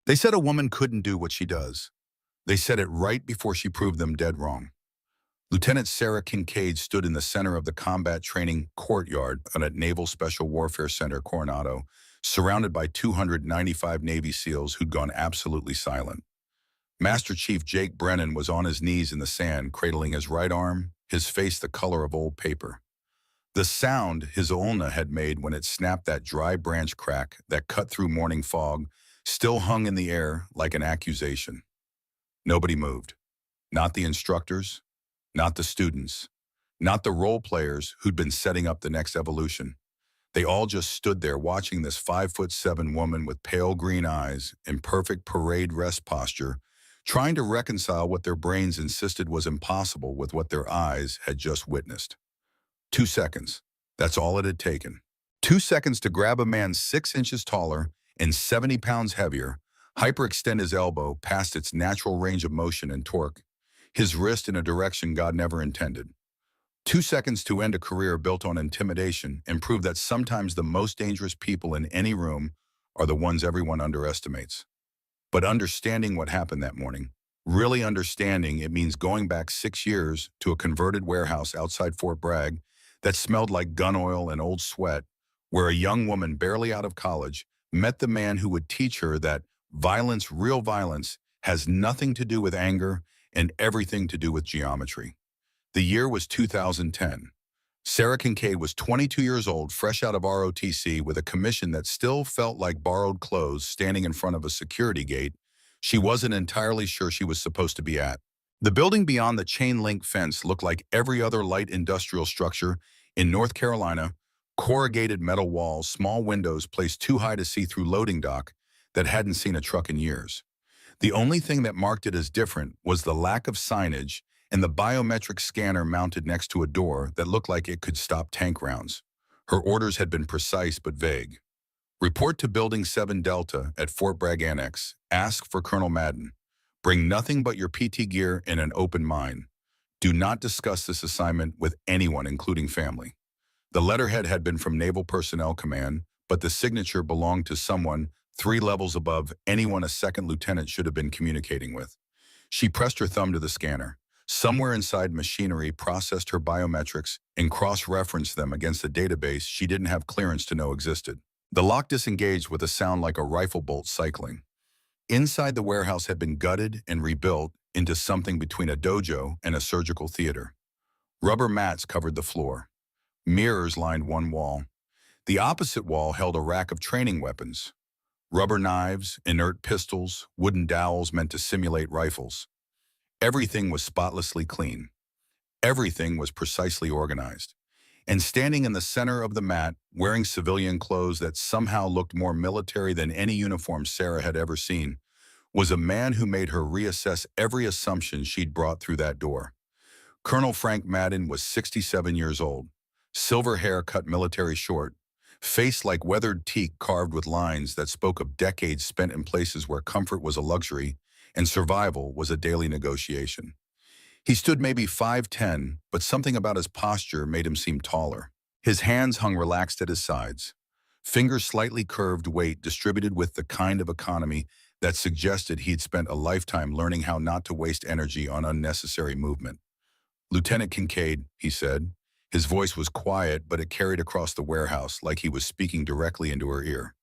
They said a woman couldn't do what she does. They said it right before she proved them dead wrong. Lieutenant Sarah Kincaid stood in the center of the combat training courtyard at Naval Special Warfare Center, Coronado, surrounded by 295 Navy SEALs who'd gone absolutely silent. Master Chief Jake Brennan was on his knees in the sand, cradling his right arm, his face the color of old paper. The sound his ulna had made when it snapped, that dry branch crack that cut through morning fog, still hung in the air like an accusation. Nobody moved. Not the instructors, not the students, not the role players who'd been setting up the next evolution. They all just stood there watching this 5'7" woman with pale green eyes in perfect parade rest posture, trying to reconcile what their brains insisted was impossible with what their eyes had just witnessed. 2 seconds. That's all it had taken. 2 seconds to grab a man 6 inches taller and 70 pounds heavier, hyperextend his elbow past its natural range of motion and torque, his wrist in a direction God never intended. 2 seconds to end a career built on intimidation and prove that sometimes the most dangerous people in any room are the ones everyone underestimates. But understanding what happened that morning, really understanding it, means going back 6 years to a converted warehouse outside Fort Bragg that smelled like gun oil and old sweat, where a young woman barely out of college met the man who would teach her that violence, real violence, has nothing to do with anger and everything to do with geometry. The year was 2010. Sarah Kincaid was 22 years old, fresh out of ROTC, with a commission that still felt like borrowed clothes, standing in front of a security gate she wasn't entirely sure she was supposed to be at. The building beyond the chain-link fence looked like every other light industrial structure in North Carolina: corrugated metal walls, small windows placed too high to see through, loading dock that hadn't seen a truck in years. The only thing that marked it as different was the lack of signage and the biometric scanner mounted next to a door that looked like it could stop tank rounds. Her orders had been precise but vague. Report to Building 7 Delta at Fort Bragg Annex. Ask for Colonel Madden. Bring nothing but your PT gear and an open mind. Do not discuss this assignment with anyone, including family. The letterhead had been from Naval Personnel Command, but the signature belonged to someone 3 levels above anyone a second lieutenant should have been communicating with. She pressed her thumb to the scanner. Somewhere inside machinery processed her biometrics and cross-referenced them against a database she didn't have clearance to know existed. The lock disengaged with a sound like a rifle bolt cycling. Inside, the warehouse had been gutted and rebuilt into something between a dojo and a surgical theater. Rubber mats covered the floor. Mirrors lined one wall. The opposite wall held a rack of training weapons. Rubber knives, inert pistols, wooden dowels meant to simulate rifles. Everything was spotlessly clean. Everything was precisely organized. And standing in the center of the mat, wearing civilian clothes that somehow looked more military than any uniform Sarah had ever seen, was a man who made her reassess every assumption she'd brought through that door. Colonel Frank Madden was 67 years old, silver hair cut military short, face like weathered teak carved with lines that spoke of decades spent in places where comfort was a luxury and survival was a daily negotiation. He stood maybe 5'10", but something about his posture made him seem taller. His hands hung relaxed at his sides, fingers slightly curved, weight distributed with the kind of economy that suggested he'd spent a lifetime learning how not to waste energy on unnecessary movement. "Lieutenant Kincaid," he said. His voice was quiet, but it carried across the warehouse like he was speaking directly into her ear.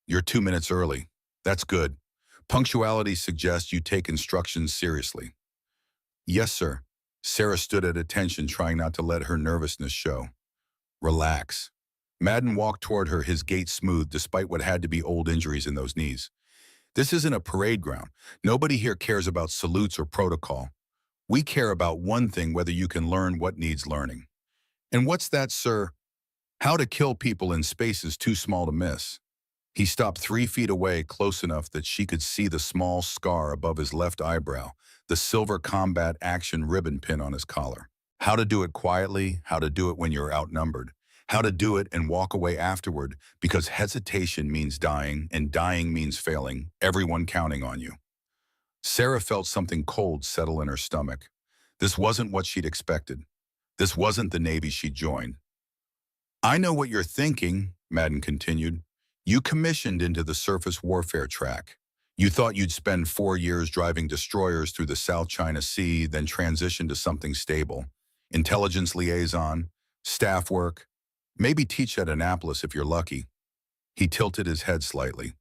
"You're 2 minutes early. That's good. Punctuality suggests you take instructions seriously." "Yes, sir." Sarah stood at attention, trying not to let her nervousness show. "Relax." Madden walked toward her, his gait smooth despite what had to be old injuries in those knees. "This isn't a parade ground. Nobody here cares about salutes or protocol. We care about one thing: whether you can learn what needs learning." "And what's that, sir?" "How to kill people in spaces too small to miss." He stopped 3 feet away, close enough that she could see the small scar above his left eyebrow, the silver combat action ribbon pin on his collar. "How to do it quietly, how to do it when you're outnumbered, how to do it and walk away afterward, because hesitation means dying and dying means failing, everyone counting on you." Sarah felt something cold settle in her stomach. This wasn't what she'd expected. This wasn't the Navy she'd joined. "I know what you're thinking," Madden continued. "You commissioned into the surface warfare track. You thought you'd spend 4 years driving destroyers through the South China Sea, then transition to something stable. Intelligence liaison, staff work, maybe teach at Annapolis if you're lucky. He tilted his head slightly.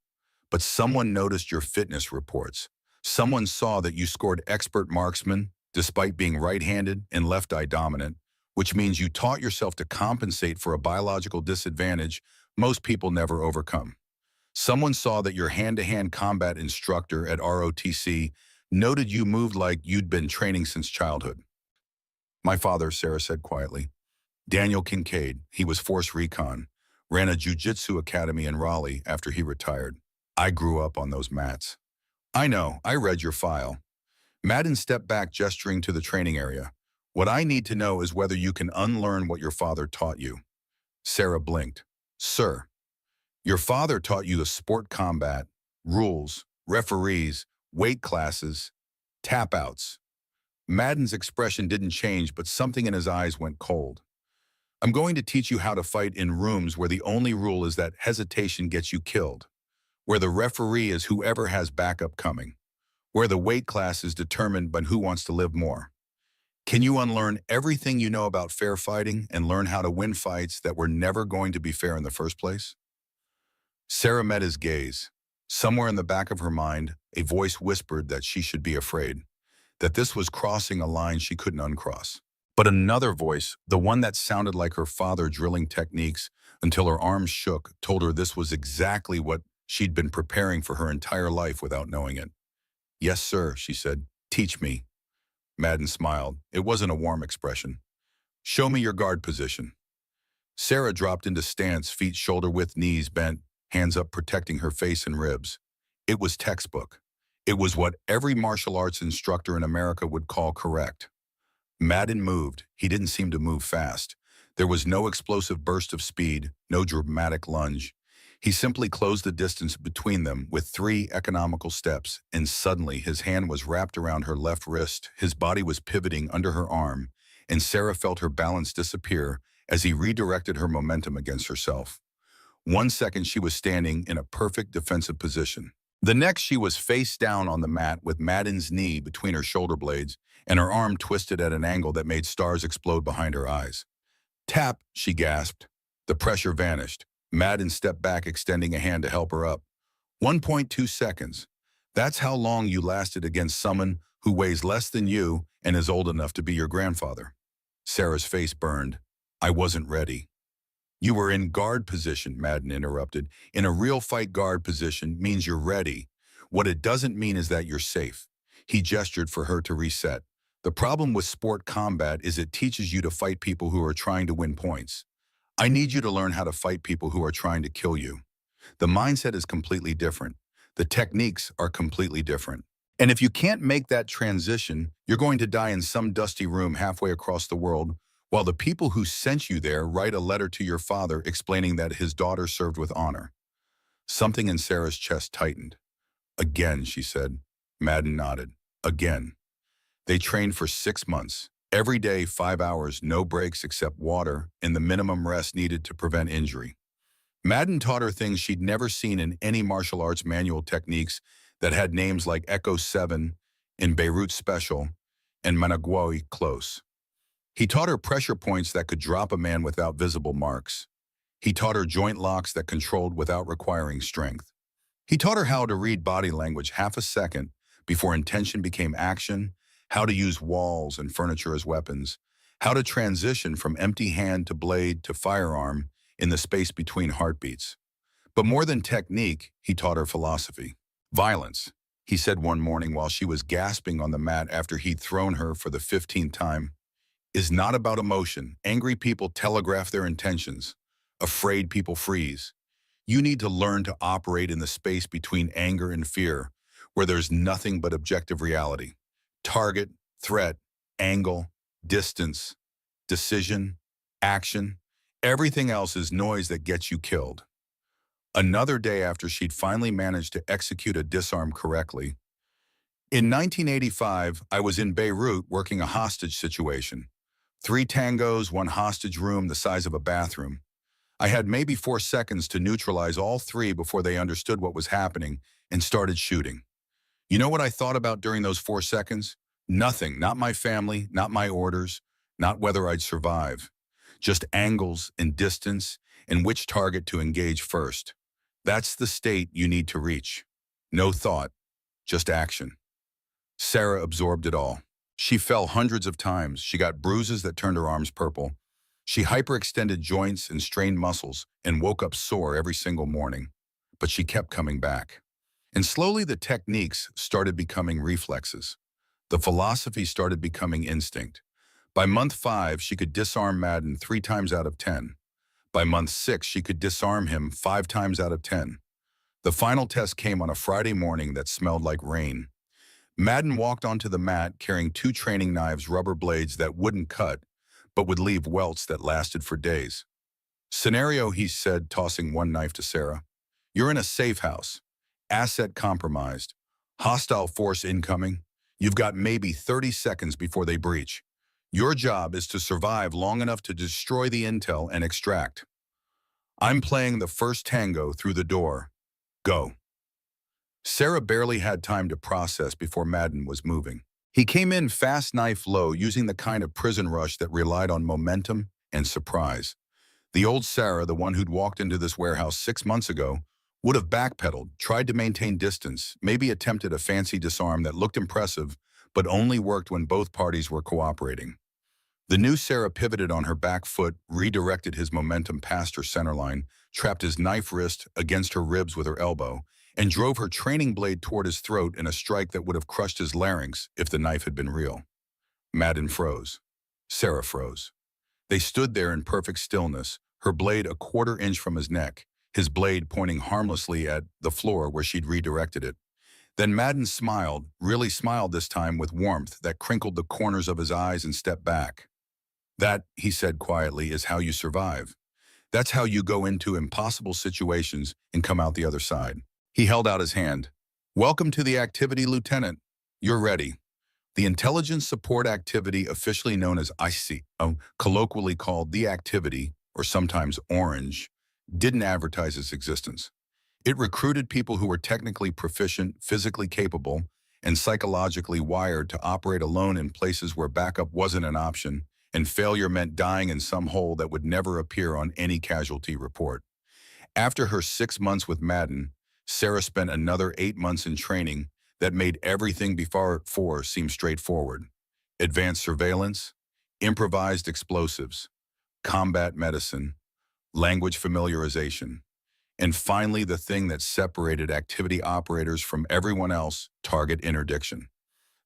But someone noticed your fitness reports. Someone saw that you scored expert marksman despite being right-handed and left-eye dominant, which means you taught yourself to compensate for a biological disadvantage most people never overcome. Someone saw that your hand-to-hand combat instructor at ROTC noted you moved like you'd been training since childhood. My father, Sarah said quietly. Daniel Kincaid, he was Force Recon, ran a jiu-jitsu academy in Raleigh after he retired. I grew up on those mats. I know, I read your file. Madden stepped back, gesturing to the training area. What I need to know is whether you can unlearn what your father taught you. Sarah blinked. Sir, your father taught you the sport combat, rules, referees, weight classes, tap-outs. Madden's expression didn't change, but something in his eyes went cold. I'm going to teach you how to fight in rooms where the only rule is that hesitation gets you killed, where the referee is whoever has backup coming, where the weight class is determined by who wants to live more. Can you unlearn everything you know about fair fighting and learn how to win fights that were never going to be fair in the first place? Sarah met his gaze. Somewhere in the back of her mind, a voice whispered that she should be afraid, that this was crossing a line she couldn't uncross. But another voice, the one that sounded like her father drilling techniques until her arms shook, told her this was exactly what she'd been preparing for her entire life without knowing it. Yes, sir, she said. Teach me. Madden smiled. It wasn't a warm expression. Show me your guard position. Sarah dropped into stance, feet shoulder-width, knees bent, hands up protecting her face and ribs. It was textbook. It was what every martial arts instructor in America would call correct. Madden moved. He didn't seem to move fast. There was no explosive burst of speed, no dramatic lunge. He simply closed the distance between them with 3 economical steps, and suddenly his hand was wrapped around her left wrist, his body was pivoting under her arm, and Sarah felt her balance disappear as he redirected her momentum against herself. 1 second she was standing in a perfect defensive position. The next she was face down on the mat with Madden's knee between her shoulder blades and her arm twisted at an angle that made stars explode behind her eyes. Tap, she gasped. The pressure vanished. Madden stepped back, extending a hand to help her up. 1.2 seconds. That's how long you lasted against someone who weighs less than you and is old enough to be your grandfather. Sarah's face burned. I wasn't ready. You were in guard position, Madden interrupted. In a real fight, guard position means you're ready. What it doesn't mean is that you're safe. He gestured for her to reset. The problem with sport combat is it teaches you to fight people who are trying to win points. I need you to learn how to fight people who are trying to kill you. The mindset is completely different. The techniques are completely different. And if you can't make that transition, you're going to die in some dusty room halfway across the world while the people who sent you there write a letter to your father explaining that his daughter served with honor. Something in Sarah's chest tightened. Again, she said. Madden nodded. Again. They trained for 6 months. Every day, 5 hours, no breaks except water, and the minimum rest needed to prevent injury. Madden taught her things she'd never seen in any martial arts manual, techniques that had names like Echo 7 in Beirut Special and Managua Close. He taught her pressure points that could drop a man without visible marks. He taught her joint locks that controlled without requiring strength. He taught her how to read body language half a second before intention became action, how to use walls and furniture as weapons, how to transition from empty hand to blade to firearm in the space between heartbeats. But more than technique, he taught her philosophy. Violence, he said one morning while she was gasping on the mat after he'd thrown her for the 15th time, is not about emotion. Angry people telegraph their intentions. Afraid people freeze. You need to learn to operate in the space between anger and fear, where there's nothing but objective reality. Target, threat, angle, distance, decision, action. Everything else is noise that gets you killed. Another day after she'd finally managed to execute a disarm correctly. In 1985, I was in Beirut working a hostage situation. 3 tangos, 1 hostage room the size of a bathroom. I had maybe 4 seconds to neutralize all 3 before they understood what was happening and started shooting. You know what I thought about during those 4 seconds? Nothing, not my family, not my orders, not whether I'd survive. Just angles and distance and which target to engage first. That's the state you need to reach. No thought, just action. Sarah absorbed it all. She fell hundreds of times. She got bruises that turned her arms purple. She hyperextended joints and strained muscles and woke up sore every single morning. But she kept coming back. And slowly the techniques started becoming reflexes. The philosophy started becoming instinct. By month 5, she could disarm Madden 3 times out of 10. By month 6, she could disarm him 5 times out of 10. The final test came on a Friday morning that smelled like rain. Madden walked onto the mat carrying 2 training knives, rubber blades that wouldn't cut, but would leave welts that lasted for days. Scenario, he said, tossing one knife to Sarah. You're in a safe house. Asset compromised. Hostile force incoming. You've got maybe 30 seconds before they breach. Your job is to survive long enough to destroy the intel and extract. I'm playing the first tango through the door. Go. Sarah barely had time to process before Madden was moving. He came in fast, knife low, using the kind of prison rush that relied on momentum and surprise. The old Sarah, the one who'd walked into this warehouse 6 months ago, would have backpedaled, tried to maintain distance, maybe attempted a fancy disarm that looked impressive, but only worked when both parties were cooperating. The new Sarah pivoted on her back foot, redirected his momentum past her centerline, trapped his knife wrist against her ribs with her elbow, and drove her training blade toward his throat in a strike that would have crushed his larynx if the knife had been real. Madden froze. Sarah froze. They stood there in perfect stillness, her blade a quarter-inch from his neck, his blade pointing harmlessly at the floor where she'd redirected it. Then Madden smiled, really smiled this time with warmth that crinkled the corners of his eyes and stepped back. That, he said quietly, is how you survive. That's how you go into impossible situations and come out the other side. He held out his hand. Welcome to the activity, Lieutenant. You're ready. The Intelligence Support Activity, officially known as IC, colloquially called The Activity, or sometimes Orange, didn't advertise its existence. It recruited people who were technically proficient, physically capable, and psychologically wired to operate alone in places where backup wasn't an option, and failure meant dying in some hole that would never appear on any casualty report. After her 6 months with Madden, Sarah spent another 8 months in training that made everything before seem straightforward. Advanced surveillance, improvised explosives, combat medicine, language familiarization, and finally the thing that separated activity operators from everyone else, target interdiction.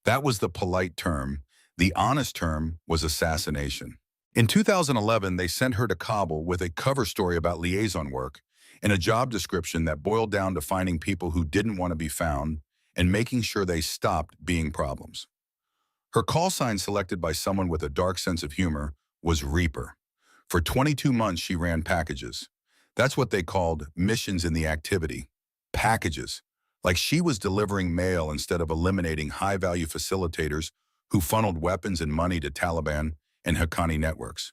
That was the polite term. The honest term was assassination. In 2011, they sent her to Kabul with a cover story about liaison work and a job description that boiled down to finding people who didn't want to be found and making sure they stopped being problems. Her call sign, selected by someone with a dark sense of humor, was Reaper. For 22 months, she ran packages. That's what they called missions in the activity. Packages. Like she was delivering mail instead of eliminating high-value facilitators who funneled weapons and money to Taliban and Haqqani networks.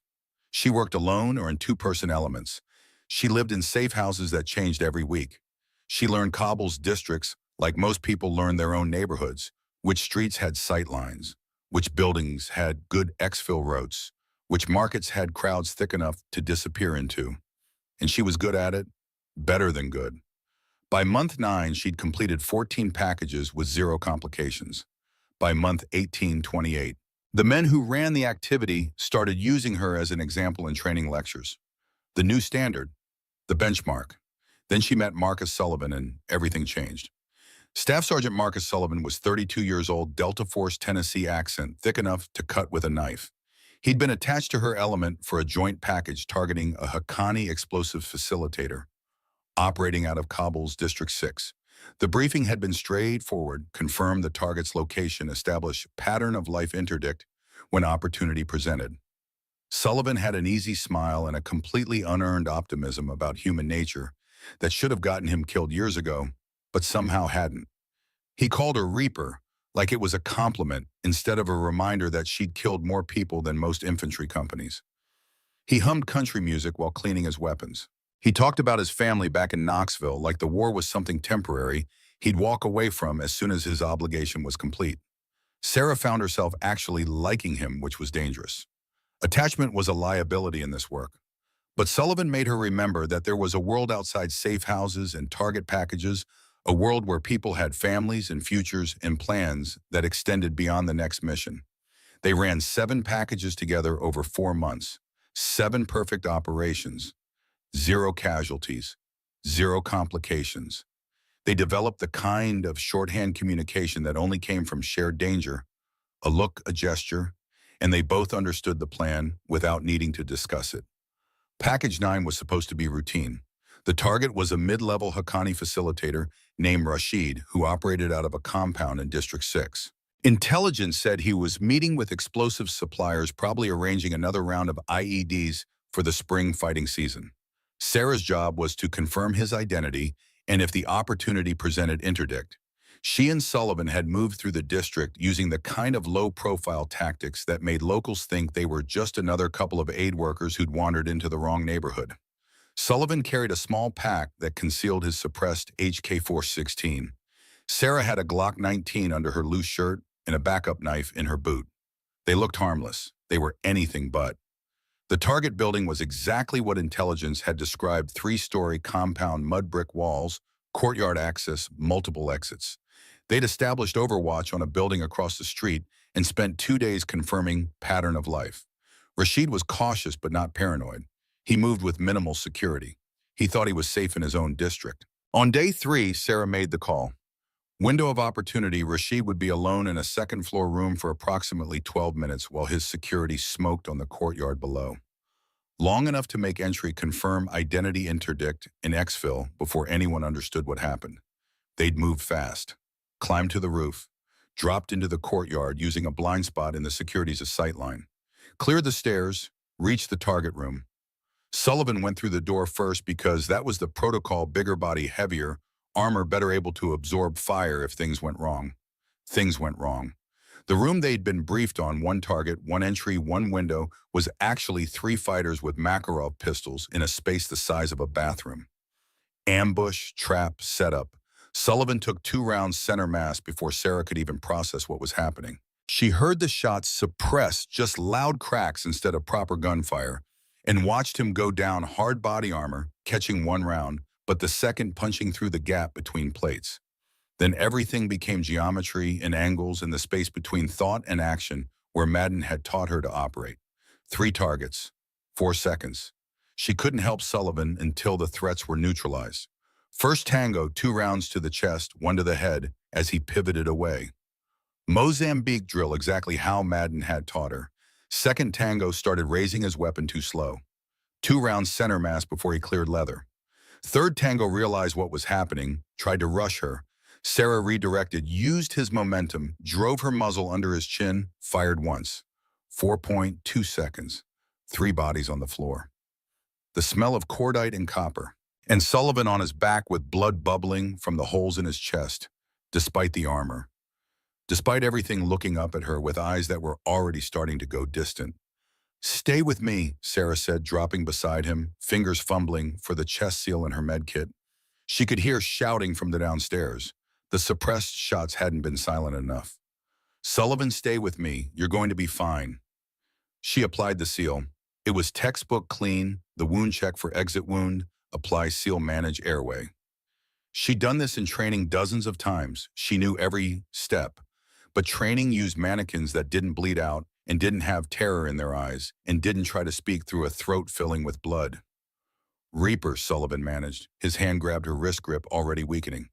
She worked alone or in 2-person elements. She lived in safe houses that changed every week. She learned Kabul's districts like most people learn their own neighborhoods, which streets had sight lines, which buildings had good exfil roads, which markets had crowds thick enough to disappear into. And she was good at it, better than good. By month 9, she'd completed 14 packages with 0 complications. By month 18, 28. The men who ran the activity started using her as an example in training lectures. The new standard, the benchmark. Then she met Marcus Sullivan and everything changed. Staff Sergeant Marcus Sullivan was 32 years old, Delta Force, Tennessee accent, thick enough to cut with a knife. He'd been attached to her element for a joint package targeting a Haqqani explosive facilitator, operating out of Kabul's District 6. The briefing had been straightforward, confirm the target's location, establish pattern of life interdict when opportunity presented. Sullivan had an easy smile and a completely unearned optimism about human nature that should have gotten him killed years ago, but somehow hadn't. He called her Reaper, like it was a compliment instead of a reminder that she'd killed more people than most infantry companies. He hummed country music while cleaning his weapons. He talked about his family back in Knoxville like the war was something temporary he'd walk away from as soon as his obligation was complete. Sarah found herself actually liking him, which was dangerous. Attachment was a liability in this work. But Sullivan made her remember that there was a world outside safe houses and target packages, a world where people had families and futures and plans that extended beyond the next mission. They ran 7 packages together over 4 months, 7 perfect operations, 0 casualties, 0 complications. They developed the kind of shorthand communication that only came from shared danger, a look, a gesture, and they both understood the plan without needing to discuss it. Package 9 was supposed to be routine. The target was a mid-level Haqqani facilitator named Rashid, who operated out of a compound in District 6. Intelligence said he was meeting with explosive suppliers, probably arranging another round of IEDs for the spring fighting season. Sarah's job was to confirm his identity and, if the opportunity presented, interdict. She and Sullivan had moved through the district using the kind of low-profile tactics that made locals think they were just another couple of aid workers who'd wandered into the wrong neighborhood. Sullivan carried a small pack that concealed his suppressed HK-416. Sarah had a Glock 19 under her loose shirt and a backup knife in her boot. They looked harmless. They were anything but. The target building was exactly what intelligence had described: 3-story compound, mud brick walls, courtyard access, multiple exits. They'd established overwatch on a building across the street and spent 2 days confirming pattern of life. Rashid was cautious but not paranoid. He moved with minimal security. He thought he was safe in his own district. On day 3, Sarah made the call. Window of opportunity: Rashid would be alone in a second-floor room for approximately 12 minutes while his security smoked on the courtyard below. Long enough to make entry, confirm identity, interdict, and exfil before anyone understood what happened. They'd moved fast, climbed to the roof, dropped into the courtyard using a blind spot in the security's sightline, cleared the stairs, reached the target room. Sullivan went through the door first because that was the protocol: bigger body, heavier, armor, better able to absorb fire if things went wrong. Things went wrong. The room they'd been briefed on, 1 target, 1 entry, 1 window, was actually 3 fighters with Makarov pistols in a space the size of a bathroom. Ambush, trap, setup. Sullivan took 2 rounds center mass before Sarah could even process what was happening. She heard the shots suppressed, just loud cracks instead of proper gunfire, and watched him go down, hard body armor, catching 1 round, but the second punching through the gap between plates. Then everything became geometry and angles in the space between thought and action where Madden had taught her to operate. 3 targets, 4 seconds. She couldn't help Sullivan until the threats were neutralized. First tango, 2 rounds to the chest, 1 to the head, as he pivoted away. Mozambique drill, exactly how Madden had taught her. Second tango started raising his weapon too slow. 2 rounds center mass before he cleared leather. Third tango realized what was happening, tried to rush her. Sarah redirected, used his momentum, drove her muzzle under his chin, fired once. 4.2 seconds. 3 bodies on the floor. The smell of cordite and copper. And Sullivan on his back with blood bubbling from the holes in his chest, despite the armor. Despite everything, looking up at her with eyes that were already starting to go distant. "Stay with me," Sarah said, dropping beside him, fingers fumbling for the chest seal in her medkit. She could hear shouting from the downstairs. The suppressed shots hadn't been silent enough. "Sullivan, stay with me. You're going to be fine." She applied the seal. It was textbook clean: the wound check for exit wound, apply seal, manage airway. She'd done this in training dozens of times. She knew every step. But training used mannequins that didn't bleed out and didn't have terror in their eyes and didn't try to speak through a throat filling with blood. "Reaper," Sullivan managed. His hand grabbed her wrist grip, already weakening.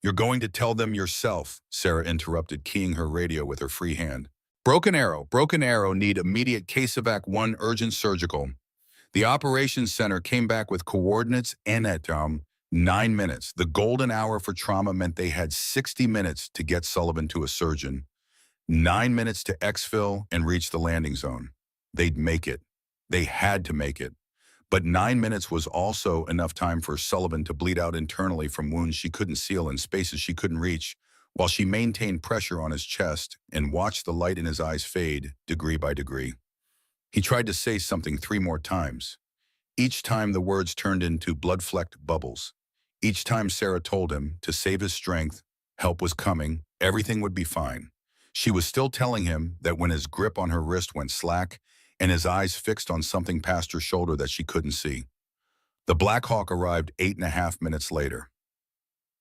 "You're going to tell them yourself," Sarah interrupted, keying her radio with her free hand. Broken arrow, need immediate case evac 1, urgent surgical." The operations center came back with coordinates and at 9 minutes. The golden hour for trauma meant they had 60 minutes to get Sullivan to a surgeon, 9 minutes to exfil and reach the landing zone. They'd make it. They had to make it. But 9 minutes was also enough time for Sullivan to bleed out internally from wounds she couldn't seal and spaces she couldn't reach, while she maintained pressure on his chest and watched the light in his eyes fade, degree by degree. He tried to say something 3 more times. Each time the words turned into blood-flecked bubbles. Each time Sarah told him to save his strength, help was coming, everything would be fine. She was still telling him that when his grip on her wrist went slack and his eyes fixed on something past her shoulder that she couldn't see. The Black Hawk arrived 8.5 minutes later,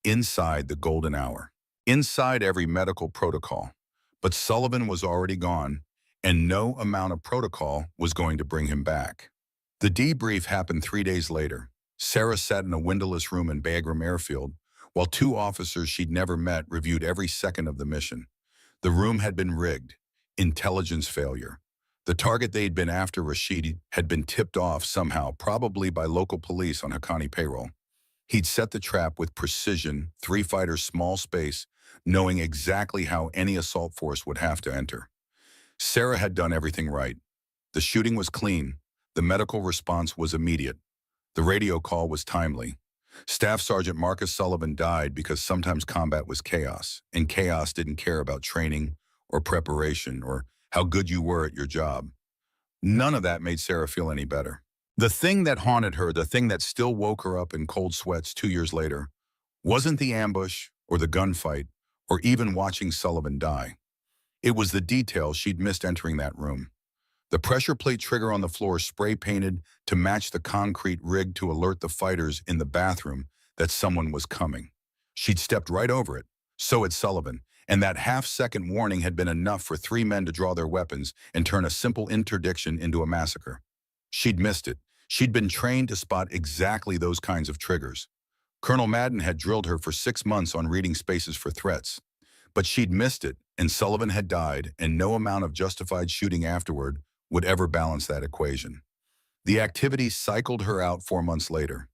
inside the golden hour, inside every medical protocol. But Sullivan was already gone, and no amount of protocol was going to bring him back. The debrief happened 3 days later. Sarah sat in a windowless room in Bagram Airfield, while two officers she'd never met reviewed every second of the mission. The room had been rigged. Intelligence failure. The target they'd been after, Rashid, had been tipped off somehow, probably by local police on Haqqani payroll. He'd set the trap with precision, 3 fighters, small space, knowing exactly how any assault force would have to enter. Sarah had done everything right. The shooting was clean. The medical response was immediate. The radio call was timely. Staff Sergeant Marcus Sullivan died because sometimes combat was chaos, and chaos didn't care about training or preparation or how good you were at your job. None of that made Sarah feel any better. The thing that haunted her, the thing that still woke her up in cold sweats 2 years later, wasn't the ambush or the gunfight or even watching Sullivan die. It was the details she'd missed entering that room. The pressure plate trigger on the floor spray-painted to match the concrete rig to alert the fighters in the bathroom that someone was coming. She'd stepped right over it. So had Sullivan, and that half-second warning had been enough for 3 men to draw their weapons and turn a simple interdiction into a massacre. She'd missed it. She'd been trained to spot exactly those kinds of triggers. Colonel Madden had drilled her for 6 months on reading spaces for threats. But she'd missed it, and Sullivan had died, and no amount of justified shooting afterward would ever balance that equation. The activity cycled her out 4 months later.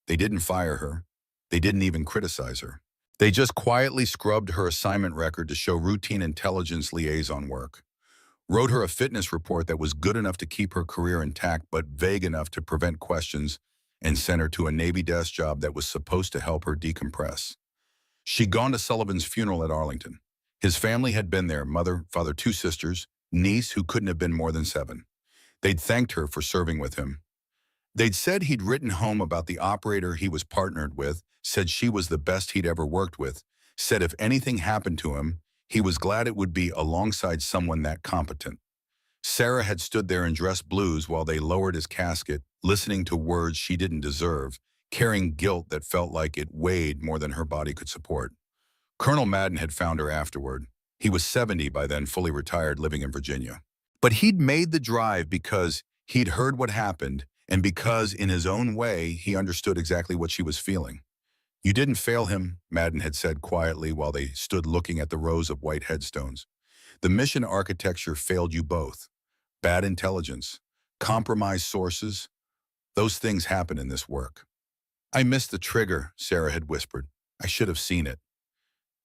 They didn't fire her. They didn't even criticize her. They just quietly scrubbed her assignment record to show routine intelligence liaison work. Wrote her a fitness report that was good enough to keep her career intact but vague enough to prevent questions, and sent her to a Navy desk job that was supposed to help her decompress. She'd gone to Sullivan's funeral at Arlington. His family had been there, mother, father, 2 sisters, niece who couldn't have been more than 7. They'd thanked her for serving with him. They'd said he'd written home about the operator he was partnered with, said she was the best he'd ever worked with, said if anything happened to him, he was glad it would be alongside someone that competent. Sarah had stood there in dress blues while they lowered his casket, listening to words she didn't deserve, carrying guilt that felt like it weighed more than her body could support. Colonel Madden had found her afterward. He was 70 by then, fully retired, living in Virginia. But he'd made the drive because he'd heard what happened and because, in his own way, he understood exactly what she was feeling. "You didn't fail him," Madden had said quietly while they stood looking at the rows of white headstones. "The mission architecture failed you both. Bad intelligence, compromised sources, those things happen in this work." "I missed the trigger," Sarah had whispered. "I should have seen it."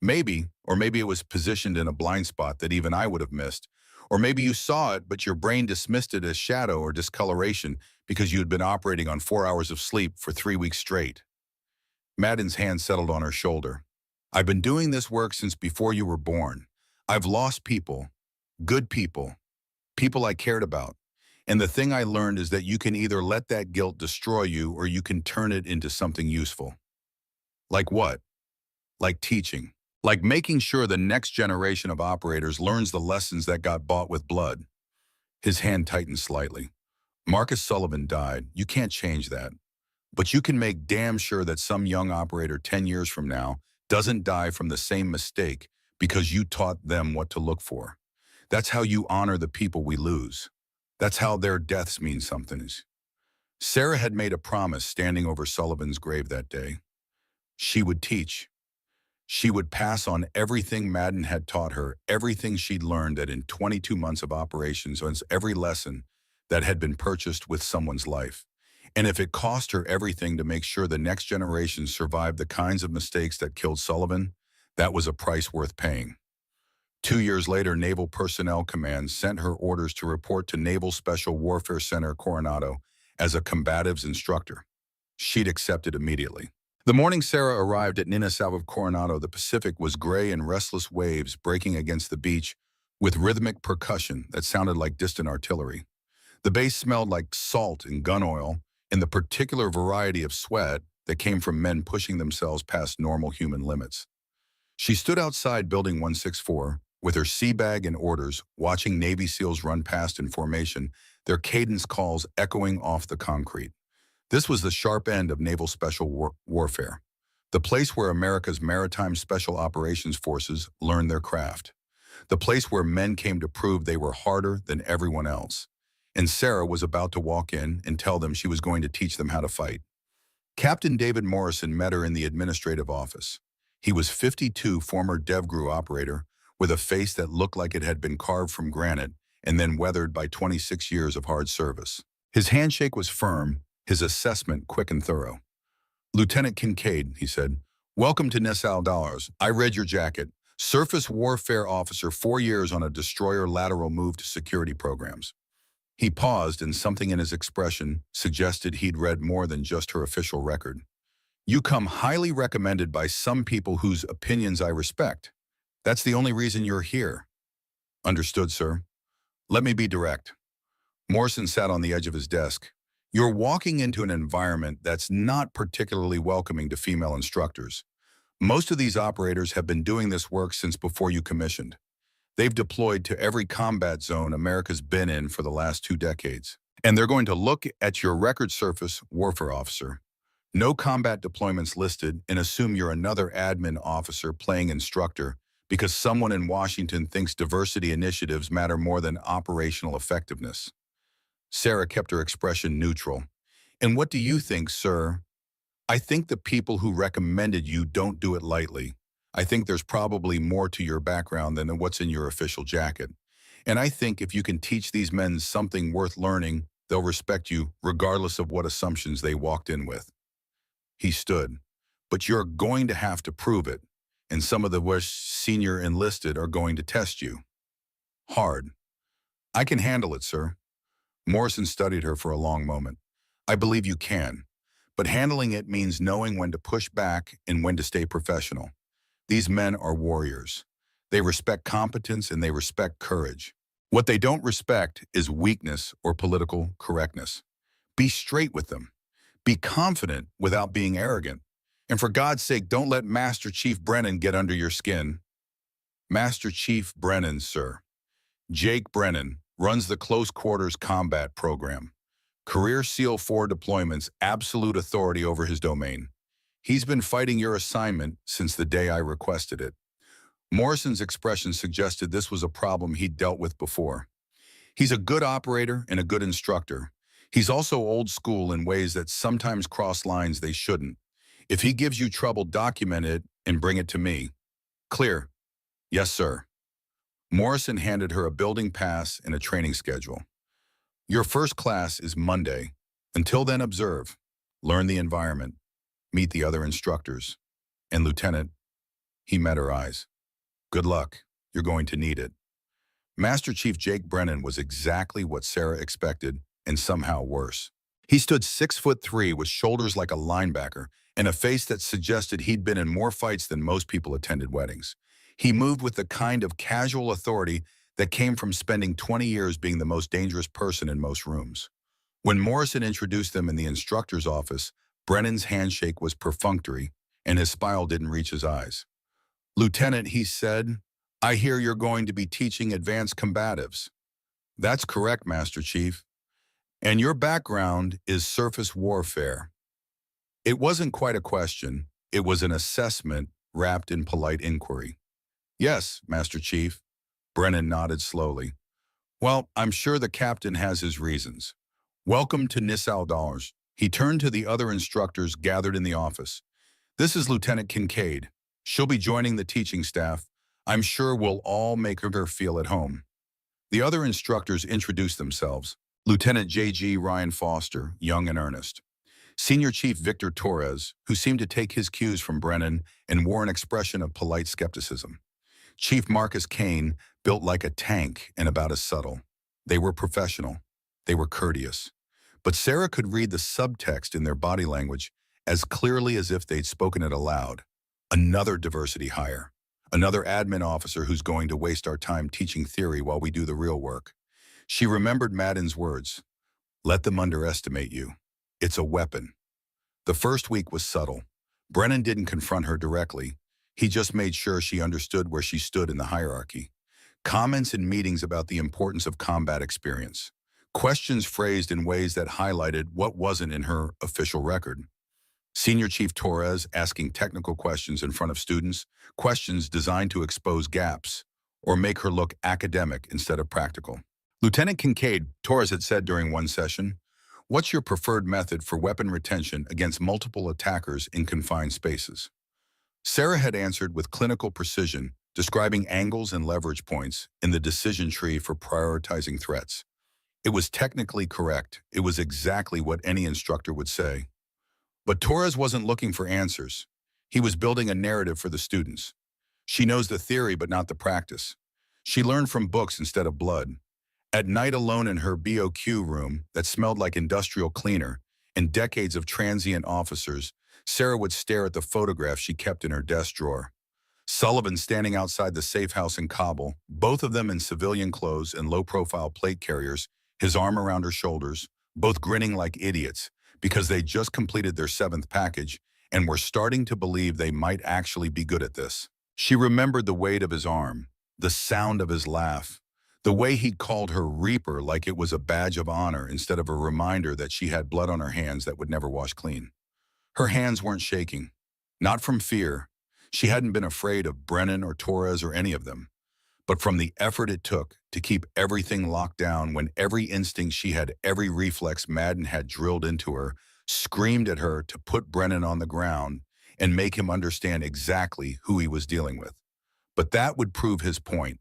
Maybe, or maybe it was positioned in a blind spot that even I would have missed. Or maybe you saw it, but your brain dismissed it as shadow or discoloration because you had been operating on 4 hours of sleep for 3 weeks straight. Madden's hand settled on her shoulder. "I've been doing this work since before you were born. I've lost people, good people, people I cared about. And the thing I learned is that you can either let that guilt destroy you or you can turn it into something useful." "Like what?" "Like teaching. Like making sure the next generation of operators learns the lessons that got bought with blood." His hand tightened slightly. "Marcus Sullivan died. You can't change that. But you can make damn sure that some young operator 10 years from now doesn't die from the same mistake because you taught them what to look for. That's how you honor the people we lose. That's how their deaths mean something." Sarah had made a promise standing over Sullivan's grave that day. She would teach. She would pass on everything Madden had taught her, everything she'd learned that in 22 months of operations, and every lesson that had been purchased with someone's life. And if it cost her everything to make sure the next generation survived the kinds of mistakes that killed Sullivan, that was a price worth paying. 2 years later, Naval Personnel Command sent her orders to report to Naval Special Warfare Center Coronado as a combatives instructor. She'd accepted immediately. The morning Sarah arrived at Nina south of Coronado, the Pacific was gray and restless waves breaking against the beach with rhythmic percussion that sounded like distant artillery. The base smelled like salt and gun oil and the particular variety of sweat that came from men pushing themselves past normal human limits. She stood outside Building 164 with her sea bag and orders, watching Navy SEALs run past in formation, their cadence calls echoing off the concrete. This was the sharp end of naval special warfare, the place where America's maritime special operations forces learned their craft, the place where men came to prove they were harder than everyone else. And Sarah was about to walk in and tell them she was going to teach them how to fight. Captain David Morrison met her in the administrative office. He was 52, former DevGru operator, with a face that looked like it had been carved from granite and then weathered by 26 years of hard service. His handshake was firm, his assessment quick and thorough. "Lieutenant Kincaid," he said, "welcome to Nassau Dollars. I read your jacket. Surface warfare officer, 4 years on a destroyer lateral move to security programs." He paused, and something in his expression suggested he'd read more than just her official record. "You come highly recommended by some people whose opinions I respect. That's the only reason you're here." "Understood, sir. Let me be direct." Morrison sat on the edge of his desk. "You're walking into an environment that's not particularly welcoming to female instructors. Most of these operators have been doing this work since before you commissioned. They've deployed to every combat zone America's been in for the last 2 decades. And they're going to look at your record surface warfare officer. No combat deployments listed, and assume you're another admin officer playing instructor because someone in Washington thinks diversity initiatives matter more than operational effectiveness." Sarah kept her expression neutral. "And what do you think, sir?" "I think the people who recommended you don't do it lightly. I think there's probably more to your background than what's in your official jacket. And I think if you can teach these men something worth learning, they'll respect you regardless of what assumptions they walked in with." He stood. "But you're going to have to prove it, and some of the worst senior enlisted are going to test you. Hard." "I can handle it, sir." Morrison studied her for a long moment. "I believe you can, but handling it means knowing when to push back and when to stay professional. These men are warriors. They respect competence and they respect courage. What they don't respect is weakness or political correctness. Be straight with them. Be confident without being arrogant. And for God's sake, don't let Master Chief Brennan get under your skin." "Master Chief Brennan, sir. Jake Brennan runs the Close Quarters Combat Program. Career SEAL 4 deployments, absolute authority over his domain. He's been fighting your assignment since the day I requested it." Morrison's expression suggested this was a problem he'd dealt with before. "He's a good operator and a good instructor. He's also old school in ways that sometimes cross lines they shouldn't. If he gives you trouble, document it and bring it to me." "Clear." "Yes, sir." Morrison handed her a building pass and a training schedule. "Your first class is Monday. Until then, observe. Learn the environment. Meet the other instructors. And Lieutenant," he met her eyes, "good luck. You're going to need it." Master Chief Jake Brennan was exactly what Sarah expected, and somehow worse. He stood 6'3" with shoulders like a linebacker and a face that suggested he'd been in more fights than most people attended weddings. He moved with the kind of casual authority that came from spending 20 years being the most dangerous person in most rooms. When Morrison introduced them in the instructor's office, Brennan's handshake was perfunctory, and his smile didn't reach his eyes. "Lieutenant," he said, "I hear you're going to be teaching advanced combatives." "That's correct, Master Chief. And your background is surface warfare." It wasn't quite a question. It was an assessment wrapped in polite inquiry. "Yes, Master Chief." Brennan nodded slowly. "Well, I'm sure the captain has his reasons. Welcome to Nassau Dollars." He turned to the other instructors gathered in the office. "This is Lieutenant Kincaid. She'll be joining the teaching staff. I'm sure we'll all make her feel at home." The other instructors introduced themselves. Lieutenant J.G. Ryan Foster, young and earnest. Senior Chief Victor Torres, who seemed to take his cues from Brennan and wore an expression of polite skepticism. Chief Marcus Kane, built like a tank and about as subtle. They were professional. They were courteous. But Sarah could read the subtext in their body language as clearly as if they'd spoken it aloud. Another diversity hire. Another admin officer who's going to waste our time teaching theory while we do the real work. She remembered Madden's words. "Let them underestimate you. It's a weapon." The first week was subtle. Brennan didn't confront her directly. He just made sure she understood where she stood in the hierarchy. Comments in meetings about the importance of combat experience. Questions phrased in ways that highlighted what wasn't in her official record. Senior Chief Torres asking technical questions in front of students, questions designed to expose gaps or make her look academic instead of practical. Lieutenant Kincaid, Torres had said during one session, "What's your preferred method for weapon retention against multiple attackers in confined spaces?" Sarah had answered with clinical precision, describing angles and leverage points in the decision tree for prioritizing threats. It was technically correct. It was exactly what any instructor would say. But Torres wasn't looking for answers. He was building a narrative for the students. She knows the theory but not the practice. She learned from books instead of blood. At night alone in her BOQ room that smelled like industrial cleaner and decades of transient officers, Sarah would stare at the photograph she kept in her desk drawer. Sullivan standing outside the safe house in Kabul, both of them in civilian clothes and low-profile plate carriers, his arm around her shoulders, both grinning like idiots because they just completed their 7th package and were starting to believe they might actually be good at this. She remembered the weight of his arm, the sound of his laugh, the way he'd called her Reaper like it was a badge of honor instead of a reminder that she had blood on her hands that would never wash clean. Her hands weren't shaking, not from fear. She hadn't been afraid of Brennan or Torres or any of them, but from the effort it took to keep everything locked down when every instinct she had, every reflex Madden had drilled into her, screamed at her to put Brennan on the ground and make him understand exactly who he was dealing with. But that would prove his point.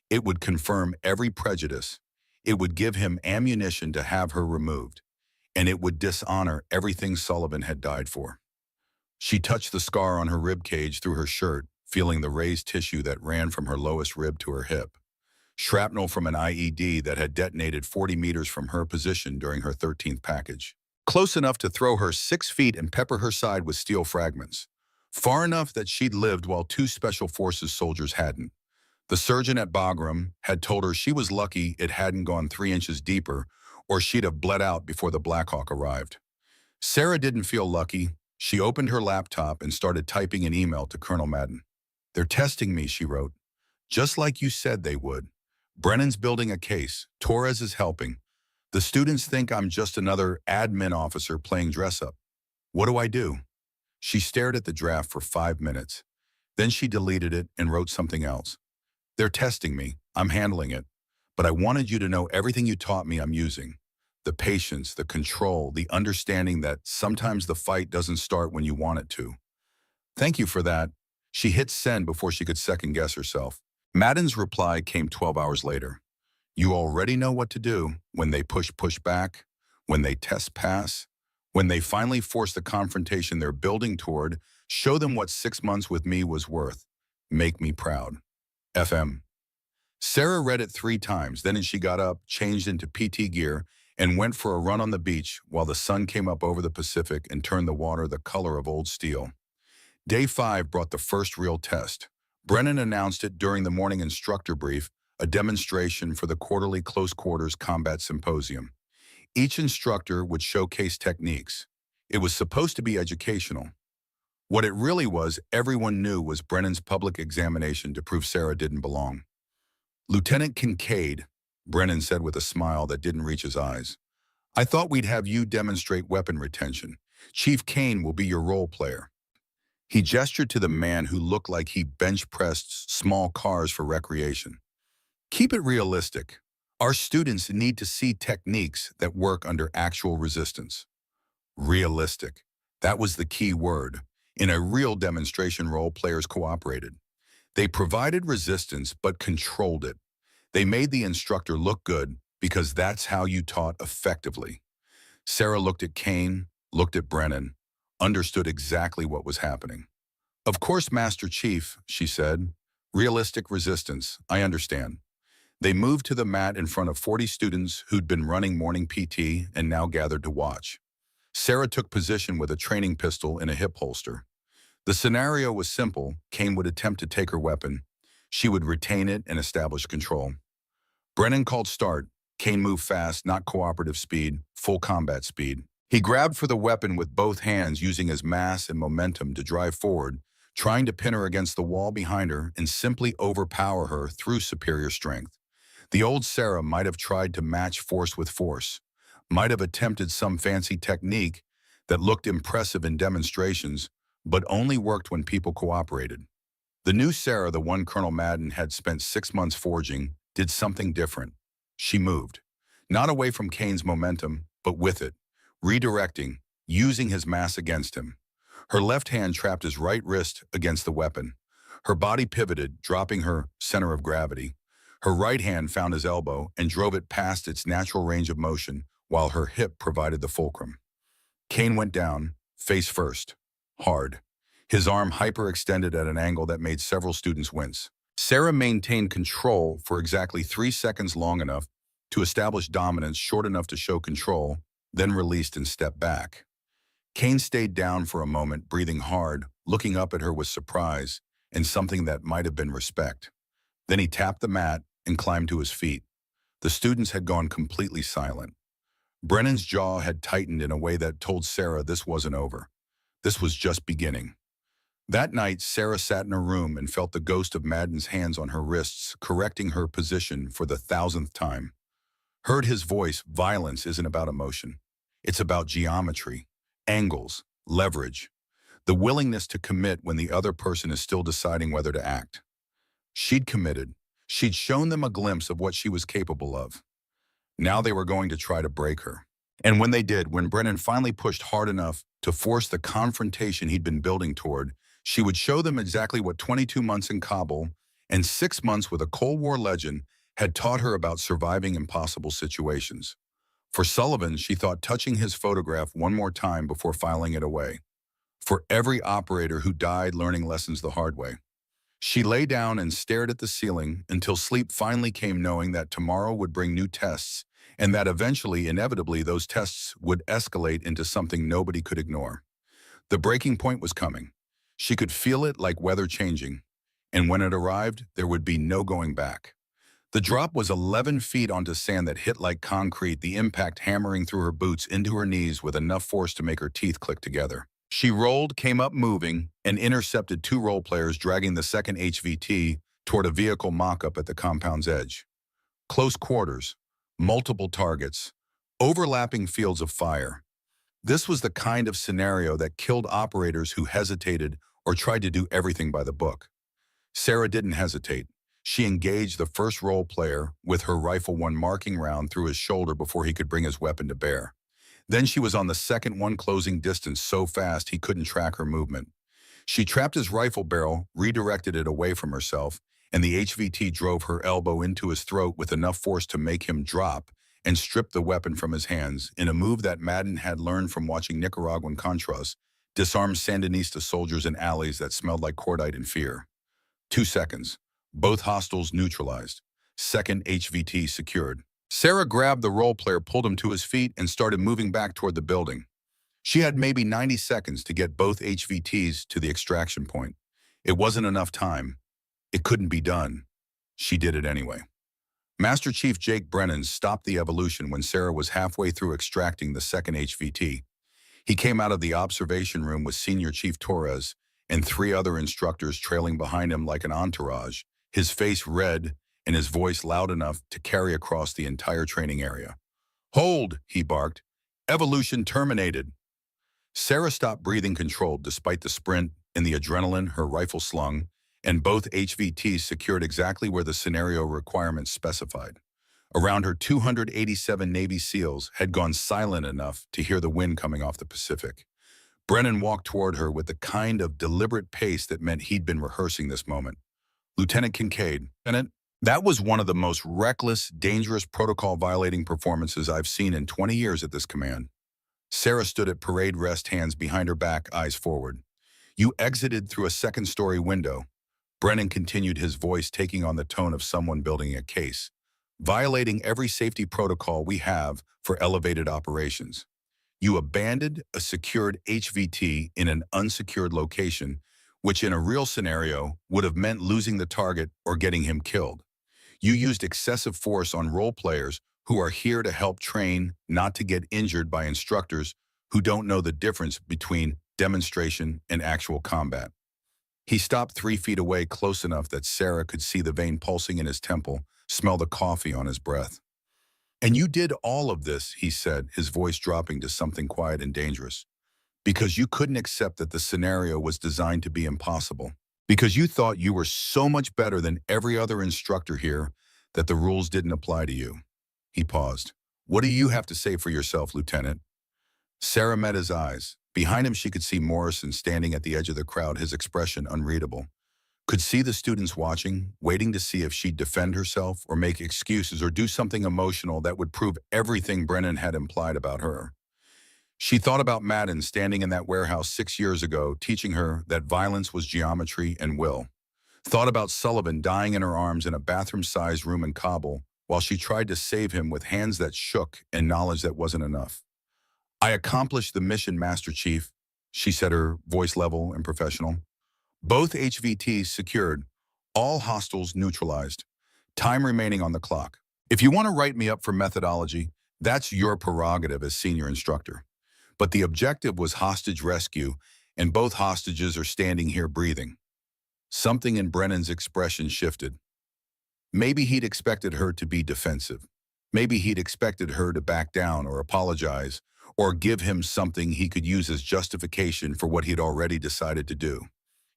It would confirm every prejudice. It would give him ammunition to have her removed. And it would dishonor everything Sullivan had died for. She touched the scar on her rib cage through her shirt, feeling the raised tissue that ran from her lowest rib to her hip. Shrapnel from an IED that had detonated 40 meters from her position during her 13th package. Close enough to throw her 6 feet and pepper her side with steel fragments. Far enough that she'd lived while 2 Special Forces soldiers hadn't. The surgeon at Bagram had told her she was lucky it hadn't gone 3 inches deeper, or she'd have bled out before the Black Hawk arrived. Sarah didn't feel lucky. She opened her laptop and started typing an email to Colonel Madden. "They're testing me," she wrote. "Just like you said they would. Brennan's building a case. Torres is helping. The students think I'm just another admin officer playing dress-up. What do I do?" She stared at the draft for 5 minutes. Then she deleted it and wrote something else. "They're testing me. I'm handling it. But I wanted you to know everything you taught me I'm using. The patience, the control, the understanding that sometimes the fight doesn't start when you want it to. Thank you for that." She hit send before she could second-guess herself. Madden's reply came 12 hours later. "You already know what to do when they push back, when they test pass, when they finally force the confrontation they're building toward, show them what 6 months with me was worth. Make me proud. FM." Sarah read it 3 times, then she got up, changed into PT gear, and went for a run on the beach while the sun came up over the Pacific and turned the water the color of old steel. Day 5 brought the first real test. Brennan announced it during the morning instructor brief, a demonstration for the quarterly Close Quarters Combat Symposium. Each instructor would showcase techniques. It was supposed to be educational. What it really was, everyone knew, was Brennan's public examination to prove Sarah didn't belong. "Lieutenant Kincaid," Brennan said with a smile that didn't reach his eyes, "I thought we'd have you demonstrate weapon retention. Chief Kane will be your role player." He gestured to the man who looked like he bench-pressed small cars for recreation. "Keep it realistic. Our students need to see techniques that work under actual resistance." Realistic. That was the key word. In a real demonstration role, players cooperated. They provided resistance but controlled it. They made the instructor look good because that's how you taught effectively. Sarah looked at Kane, looked at Brennan, understood exactly what was happening. "Of course, Master Chief," she said. "Realistic resistance, I understand." They moved to the mat in front of 40 students who'd been running morning PT and now gathered to watch. Sarah took position with a training pistol in a hip holster. The scenario was simple. Kane would attempt to take her weapon. She would retain it and establish control. Brennan called start. Kane moved fast, not cooperative speed, full combat speed. He grabbed for the weapon with both hands, using his mass and momentum to drive forward, trying to pin her against the wall behind her and simply overpower her through superior strength. The old Sarah might have tried to match force with force, might have attempted some fancy technique that looked impressive in demonstrations, but only worked when people cooperated. The new Sarah, the one Colonel Madden had spent 6 months forging, did something different. She moved, not away from Kane's momentum, but with it, redirecting, using his mass against him. Her left hand trapped his right wrist against the weapon. Her body pivoted, dropping her center of gravity. Her right hand found his elbow and drove it past its natural range of motion, while her hip provided the fulcrum. Kane went down, face first, hard, his arm hyperextended at an angle that made several students wince. Sarah maintained control for exactly 3 seconds, long enough to establish dominance, short enough to show control, then released and stepped back. Kane stayed down for a moment, breathing hard, looking up at her with surprise and something that might have been respect. Then he tapped the mat and climbed to his feet. The students had gone completely silent. Brennan's jaw had tightened in a way that told Sarah this wasn't over. This was just beginning. That night, Sarah sat in her room and felt the ghost of Madden's hands on her wrists, correcting her position for the 1,000th time. Heard his voice, violence isn't about emotion. It's about geometry, angles, leverage, the willingness to commit when the other person is still deciding whether to act. She'd committed. She'd shown them a glimpse of what she was capable of. Now they were going to try to break her. And when they did, when Brennan finally pushed hard enough to force the confrontation he'd been building toward, she would show them exactly what 22 months in Kabul and 6 months with a Cold War legend had taught her about surviving impossible situations. For Sullivan, she thought touching his photograph one more time before filing it away. For every operator who died learning lessons the hard way. She lay down and stared at the ceiling until sleep finally came, knowing that tomorrow would bring new tests and that eventually, inevitably, those tests would escalate into something nobody could ignore. The breaking point was coming. She could feel it like weather changing, and when it arrived, there would be no going back. The drop was 11 feet onto sand that hit like concrete, the impact hammering through her boots into her knees with enough force to make her teeth click together. She rolled, came up moving, and intercepted 2 role players dragging the second HVT toward a vehicle mock-up at the compound's edge. Close quarters, multiple targets, overlapping fields of fire. This was the kind of scenario that killed operators who hesitated or tried to do everything by the book. Sarah didn't hesitate. She engaged the first role player with her rifle, one marking round through his shoulder before he could bring his weapon to bear. Then she was on the second one, closing distance so fast he couldn't track her movement. She trapped his rifle barrel, redirected it away from herself, and the HVT drove her elbow into his throat with enough force to make him drop and strip the weapon from his hands in a move that Madden had learned from watching Nicaraguan Contras disarm Sandinista soldiers in alleys that smelled like cordite and fear. 2 seconds. Both hostiles neutralized. Second HVT secured. Sarah grabbed the role player, pulled him to his feet, and started moving back toward the building. She had maybe 90 seconds to get both HVTs to the extraction point. It wasn't enough time. It couldn't be done. She did it anyway. Master Chief Jake Brennan stopped the evolution when Sarah was halfway through extracting the second HVT. He came out of the observation room with Senior Chief Torres and 3 other instructors trailing behind him like an entourage, his face red and his voice loud enough to carry across the entire training area. "Hold," he barked. "Evolution terminated." Sarah stopped breathing, controlled despite the sprint and the adrenaline, her rifle slung, and both HVTs secured exactly where the scenario requirements specified. Around her, 287 Navy SEALs had gone silent enough to hear the wind coming off the Pacific. Brennan walked toward her with the kind of deliberate pace that meant he'd been rehearsing this moment. "Lieutenant Kincaid, Lieutenant, that was one of the most reckless, dangerous, protocol-violating performances I've seen in 20 years at this command." Sarah stood at parade rest, hands behind her back, eyes forward. "You exited through a second-story window." Brennan continued, his voice taking on the tone of someone building a case. "Violating every safety protocol we have for elevated operations. You abandoned a secured HVT in an unsecured location, which in a real scenario would have meant losing the target or getting him killed. You used excessive force on role players who are here to help train, not to get injured, by instructors who don't know the difference between demonstration and actual combat. He stopped 3 feet away, close enough that Sarah could see the vein pulsing in his temple, smell the coffee on his breath. "And you did all of this," he said, his voice dropping to something quiet and dangerous, "because you couldn't accept that the scenario was designed to be impossible. Because you thought you were so much better than every other instructor here that the rules didn't apply to you." He paused. "What do you have to say for yourself, Lieutenant?" Sarah met his eyes. Behind him, she could see Morrison standing at the edge of the crowd, his expression unreadable. Could see the students watching, waiting to see if she'd defend herself or make excuses or do something emotional that would prove everything Brennan had implied about her. She thought about Madden standing in that warehouse 6 years ago, teaching her that violence was geometry and will. Thought about Sullivan dying in her arms in a bathroom-sized room in Kabul while she tried to save him with hands that shook and knowledge that wasn't enough. "I accomplished the mission, Master Chief," she said, her voice level and professional. "Both HVTs secured, all hostiles neutralized. Time remaining on the clock. If you want to write me up for methodology, that's your prerogative as senior instructor. But the objective was hostage rescue, and both hostages are standing here breathing." Something in Brennan's expression shifted. Maybe he'd expected her to be defensive. Maybe he'd expected her to back down or apologize, or give him something he could use as justification for what he'd already decided to do.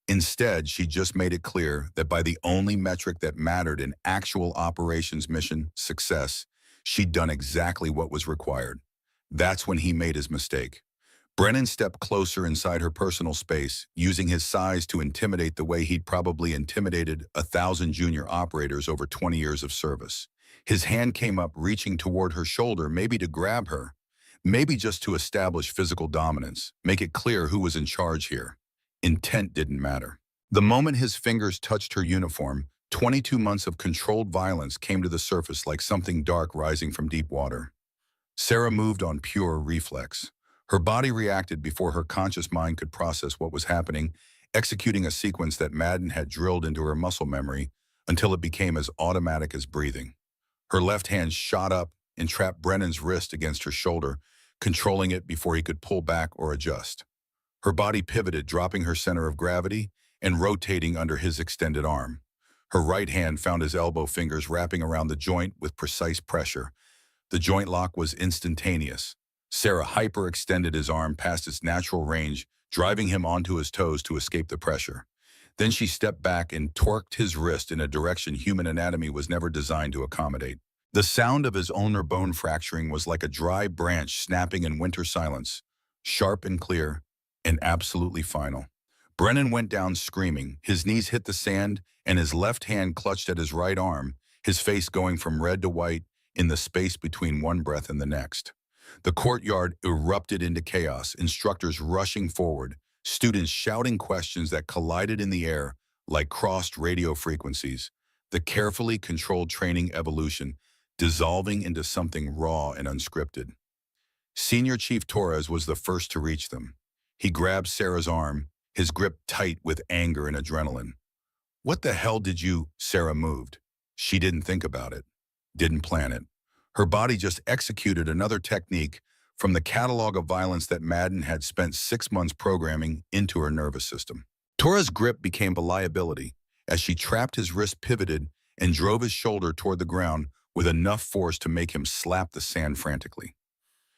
Instead, she just made it clear that by the only metric that mattered in actual operations mission success, she'd done exactly what was required. That's when he made his mistake. Brennan stepped closer inside her personal space, using his size to intimidate the way he'd probably intimidated 1,000 junior operators over 20 years of service. His hand came up, reaching toward her shoulder, maybe to grab her, maybe just to establish physical dominance, make it clear who was in charge here. Intent didn't matter. The moment his fingers touched her uniform, 22 months of controlled violence came to the surface like something dark rising from deep water. Sarah moved on pure reflex. Her body reacted before her conscious mind could process what was happening, executing a sequence that Madden had drilled into her muscle memory until it became as automatic as breathing. Her left hand shot up and trapped Brennan's wrist against her shoulder, controlling it before he could pull back or adjust. Her body pivoted, dropping her center of gravity and rotating under his extended arm. Her right hand found his elbow fingers wrapping around the joint with precise pressure. The joint lock was instantaneous. Sarah hyperextended his arm past its natural range, driving him onto his toes to escape the pressure. Then she stepped back and torqued his wrist in a direction human anatomy was never designed to accommodate. The sound of his ulnar bone fracturing was like a dry branch snapping in winter silence, sharp and clear, and absolutely final. Brennan went down screaming. His knees hit the sand, and his left hand clutched at his right arm, his face going from red to white in the space between one breath and the next. The courtyard erupted into chaos, instructors rushing forward, students shouting questions that collided in the air like crossed radio frequencies, the carefully controlled training evolution dissolving into something raw and unscripted. Senior Chief Torres was the first to reach them. He grabbed Sarah's arm, his grip tight with anger and adrenaline. "What the hell did you—" Sarah moved. She didn't think about it, didn't plan it. Her body just executed another technique from the catalog of violence that Madden had spent 6 months programming into her nervous system. Torres' grip became a liability as she trapped his wrist, pivoted, and drove his shoulder toward the ground with enough force to make him slap the sand frantically.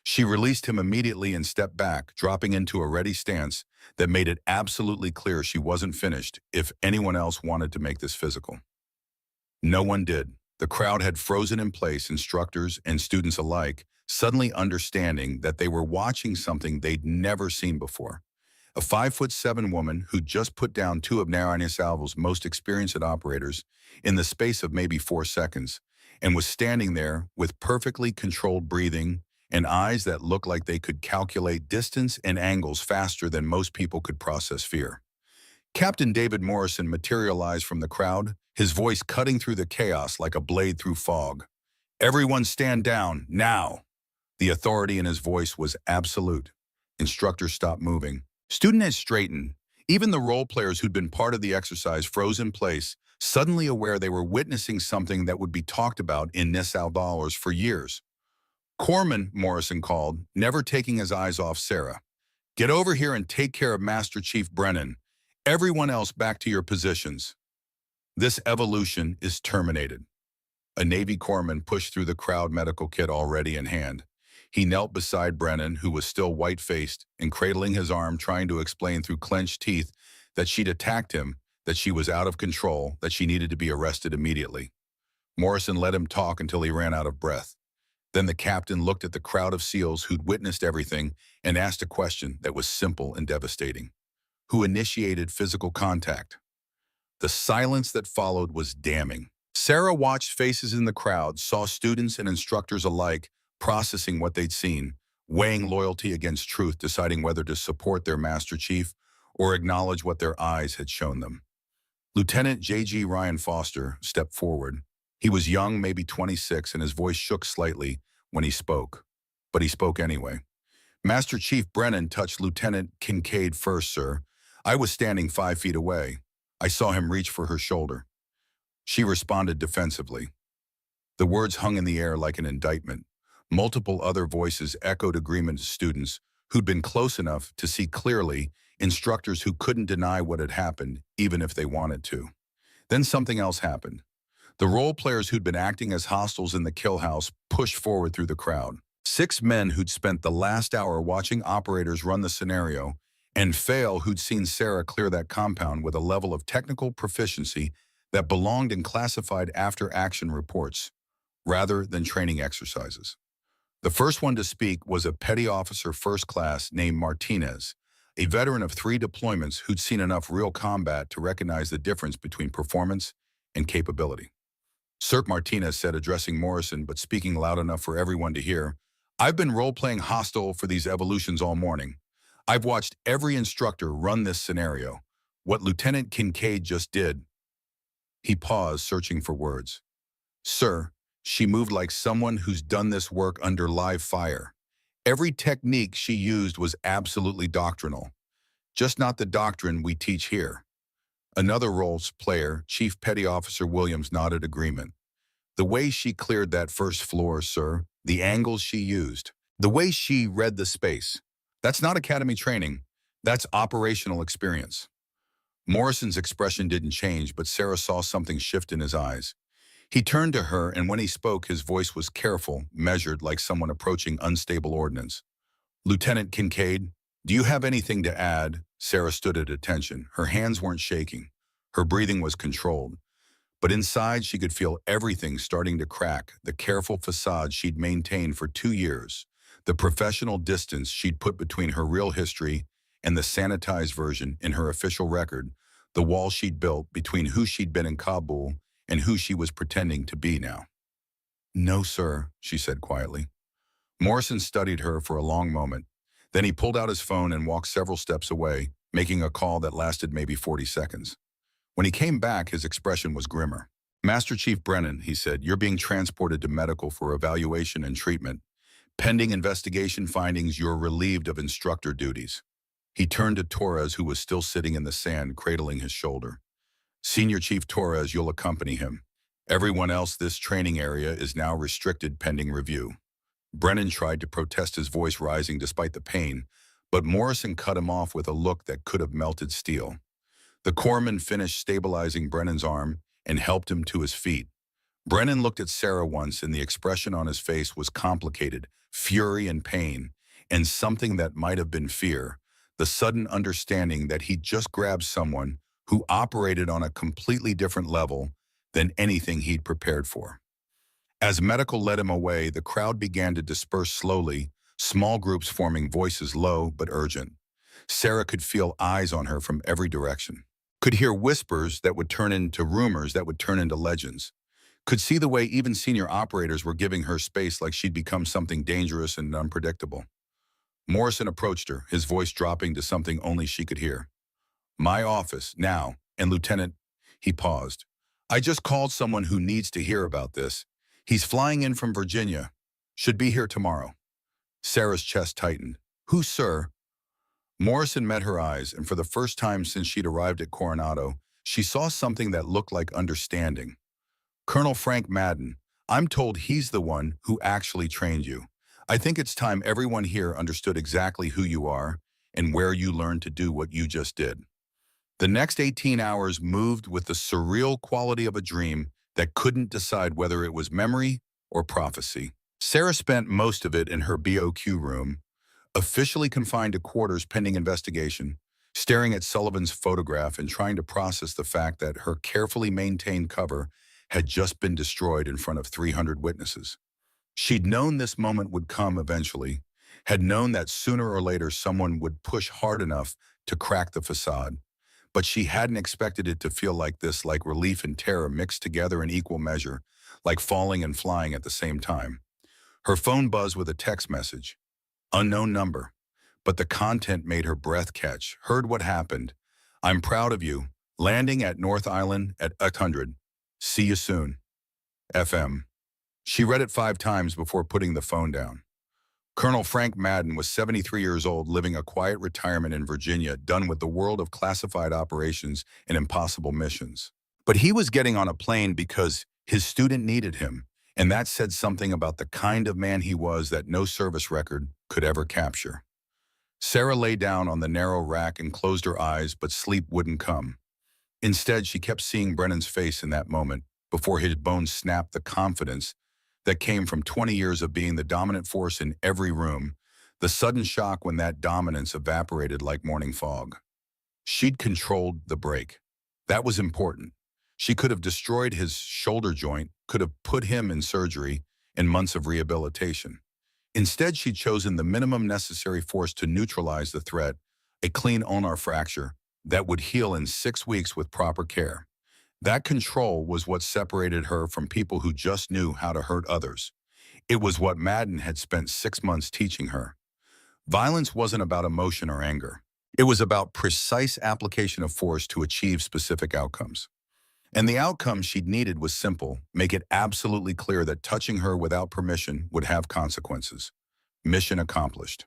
She released him immediately and stepped back, dropping into a ready stance that made it absolutely clear she wasn't finished if anyone else wanted to make this physical. No one did. The crowd had frozen in place, instructors and students alike, suddenly understanding that they were watching something they'd never seen before. A 5'7" woman who just put down two of Narayana Salvo's most experienced operators in the space of maybe 4 seconds, and was standing there with perfectly controlled breathing and eyes that looked like they could calculate distance and angles faster than most people could process fear. Captain David Morrison materialized from the crowd, his voice cutting through the chaos like a blade through fog. "Everyone stand down, now!" The authority in his voice was absolute. Instructors stopped moving. Students straightened. Even the role players who'd been part of the exercise froze in place, suddenly aware they were witnessing something that would be talked about in Nisal dollars for years. Corpsman, Morrison called, never taking his eyes off Sarah. Get over here and take care of Master Chief Brennan. Everyone else back to your positions. This evolution is terminated. A Navy corpsman pushed through the crowd, medical kit already in hand. He knelt beside Brennan, who was still white-faced and cradling his arm, trying to explain through clenched teeth that she'd attacked him, that she was out of control, that she needed to be arrested immediately. Morrison let him talk until he ran out of breath. Then the captain looked at the crowd of SEALs who'd witnessed everything and asked a question that was simple and devastating. Who initiated physical contact? The silence that followed was damning. Sarah watched faces in the crowd, saw students and instructors alike processing what they'd seen, weighing loyalty against truth, deciding whether to support their Master Chief or acknowledge what their eyes had shown them. Lieutenant J.G. Ryan Foster stepped forward. He was young, maybe 26, and his voice shook slightly when he spoke. But he spoke anyway. Master Chief Brennan touched Lieutenant Kincaid first, sir. I was standing 5 feet away. I saw him reach for her shoulder. She responded defensively. The words hung in the air like an indictment. Multiple other voices echoed agreement to students who'd been close enough to see clearly, instructors who couldn't deny what had happened, even if they wanted to. Then something else happened. The role players who'd been acting as hostiles in the kill house pushed forward through the crowd. 6 men who'd spent the last hour watching operators run the scenario, and fail, who'd seen Sarah clear that compound with a level of technical proficiency that belonged in classified after-action reports, rather than training exercises. The first one to speak was a petty officer first class named Martinez, a veteran of 3 deployments who'd seen enough real combat to recognize the difference between performance and capability. Sir Martinez said, addressing Morrison but speaking loud enough for everyone to hear, I've been role-playing hostile for these evolutions all morning. I've watched every instructor run this scenario. What Lieutenant Kincaid just did. He paused, searching for words. Sir, she moved like someone who's done this work under live fire. Every technique she used was absolutely doctrinal, just not the doctrine we teach here. Another role player, Chief Petty Officer Williams, nodded agreement. The way she cleared that first floor, sir, the angles she used, the way she read the space. That's not academy training, that's operational experience. Morrison's expression didn't change, but Sarah saw something shift in his eyes. He turned to her, and when he spoke, his voice was careful, measured, like someone approaching unstable ordnance. Lieutenant Kincaid, do you have anything to add? Sarah stood at attention. Her hands weren't shaking. Her breathing was controlled. But inside, she could feel everything starting to crack, the careful facade she'd maintained for 2 years, the professional distance she'd put between her real history and the sanitized version in her official record, the wall she'd built between who she'd been in Kabul and who she was pretending to be now. No, sir, she said quietly. Morrison studied her for a long moment. Then he pulled out his phone and walked several steps away, making a call that lasted maybe 40 seconds. When he came back, his expression was grimmer. Master Chief Brennan, he said, you're being transported to medical for evaluation and treatment. Pending investigation findings, you're relieved of instructor duties. He turned to Torres, who was still sitting in the sand, cradling his shoulder. Senior Chief Torres, you'll accompany him. Everyone else, this training area is now restricted pending review. Brennan tried to protest, his voice rising despite the pain, but Morrison cut him off with a look that could have melted steel. The corpsman finished stabilizing Brennan's arm and helped him to his feet. Brennan looked at Sarah once, and the expression on his face was complicated, fury and pain, and something that might have been fear, the sudden understanding that he'd just grabbed someone who operated on a completely different level than anything he'd prepared for. As medical led him away, the crowd began to disperse slowly, small groups forming, voices low but urgent. Sarah could feel eyes on her from every direction, could hear whispers that would turn into rumors that would turn into legends, could see the way even senior operators were giving her space, like she'd become something dangerous and unpredictable. Morrison approached her, his voice dropping to something only she could hear. My office, now, and Lieutenant, he paused. I just called someone who needs to hear about this. He's flying in from Virginia. Should be here tomorrow. Sarah's chest tightened. Who, sir? Morrison met her eyes, and for the first time since she'd arrived at Coronado, she saw something that looked like understanding. Colonel Frank Madden. I'm told he's the one who actually trained you. I think it's time everyone here understood exactly who you are and where you learned to do what you just did. The next 18 hours moved with the surreal quality of a dream that couldn't decide whether it was memory or prophecy. Sarah spent most of it in her BOQ room, officially confined to quarters pending investigation, staring at Sullivan's photograph and trying to process the fact that her carefully maintained cover had just been destroyed in front of 300 witnesses. She'd known this moment would come eventually, had known that sooner or later someone would push hard enough to crack the facade, but she hadn't expected it to feel like this, like relief and terror mixed together in equal measure, like falling and flying at the same time. Her phone buzzed with a text message. Unknown number. But the content made her breath catch. Heard what happened. I'm proud of you. Landing at North Island at 800. See you soon. FM. She read it 5 times before putting the phone down. Colonel Frank Madden was 73 years old, living a quiet retirement in Virginia, done with the world of classified operations and impossible missions. But he was getting on a plane because his student needed him, and that said something about the kind of man he was that no service record could ever capture. Sarah lay down on the narrow rack and closed her eyes, but sleep wouldn't come. Instead, she kept seeing Brennan's face in that moment, before his bones snapped, the confidence that came from 20 years of being the dominant force in every room, the sudden shock when that dominance evaporated like morning fog. She'd controlled the break. That was important. She could have destroyed his shoulder joint, could have put him in surgery and months of rehabilitation. Instead, she'd chosen the minimum necessary force to neutralize the threat, a clean ulnar fracture that would heal in 6 weeks with proper care. That control was what separated her from people who just knew how to hurt others. It was what Madden had spent 6 months teaching her. Violence wasn't about emotion or anger. It was about precise application of force to achieve specific outcomes. And the outcome she'd needed was simple: make it absolutely clear that touching her without permission would have consequences. Mission accomplished.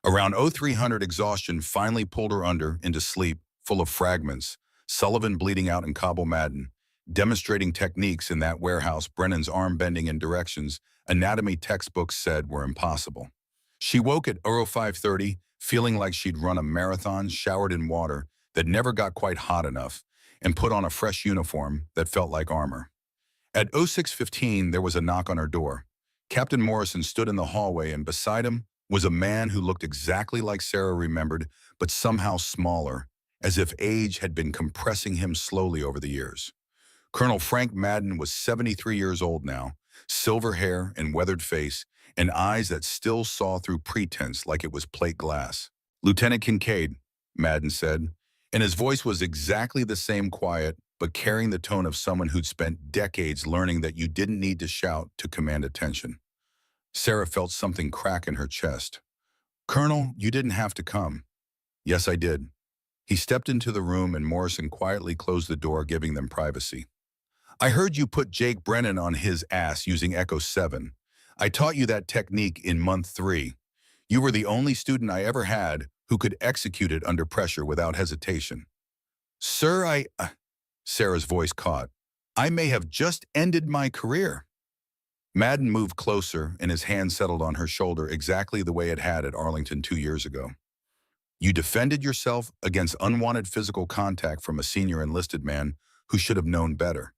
Around 0300, exhaustion finally pulled her under into sleep, full of fragments, Sullivan bleeding out in Cabo Madden, demonstrating techniques in that warehouse, Brennan's arm bending in directions anatomy textbooks said were impossible. She woke at 0530, feeling like she'd run a marathon, showered in water that never got quite hot enough, and put on a fresh uniform that felt like armor. At 0615, there was a knock on her door. Captain Morrison stood in the hallway, and beside him was a man who looked exactly like Sarah remembered, but somehow smaller, as if age had been compressing him slowly over the years. Colonel Frank Madden was 73 years old now, silver hair and weathered face, and eyes that still saw through pretense like it was plate glass. Lieutenant Kincaid, Madden said, and his voice was exactly the same, quiet, but carrying the tone of someone who'd spent decades learning that you didn't need to shout to command attention. Sarah felt something crack in her chest. Colonel, you didn't have to come. Yes, I did. He stepped into the room and Morrison quietly closed the door, giving them privacy. I heard you put Jake Brennan on his ass using Echo 7. I taught you that technique in month 3. You were the only student I ever had who could execute it under pressure without hesitation. Sir, Sarah's voice caught. I may have just ended my career. Madden moved closer and his hand settled on her shoulder exactly the way it had at Arlington 2 years ago. You defended yourself against unwanted physical contact from a senior enlisted man who should have known better.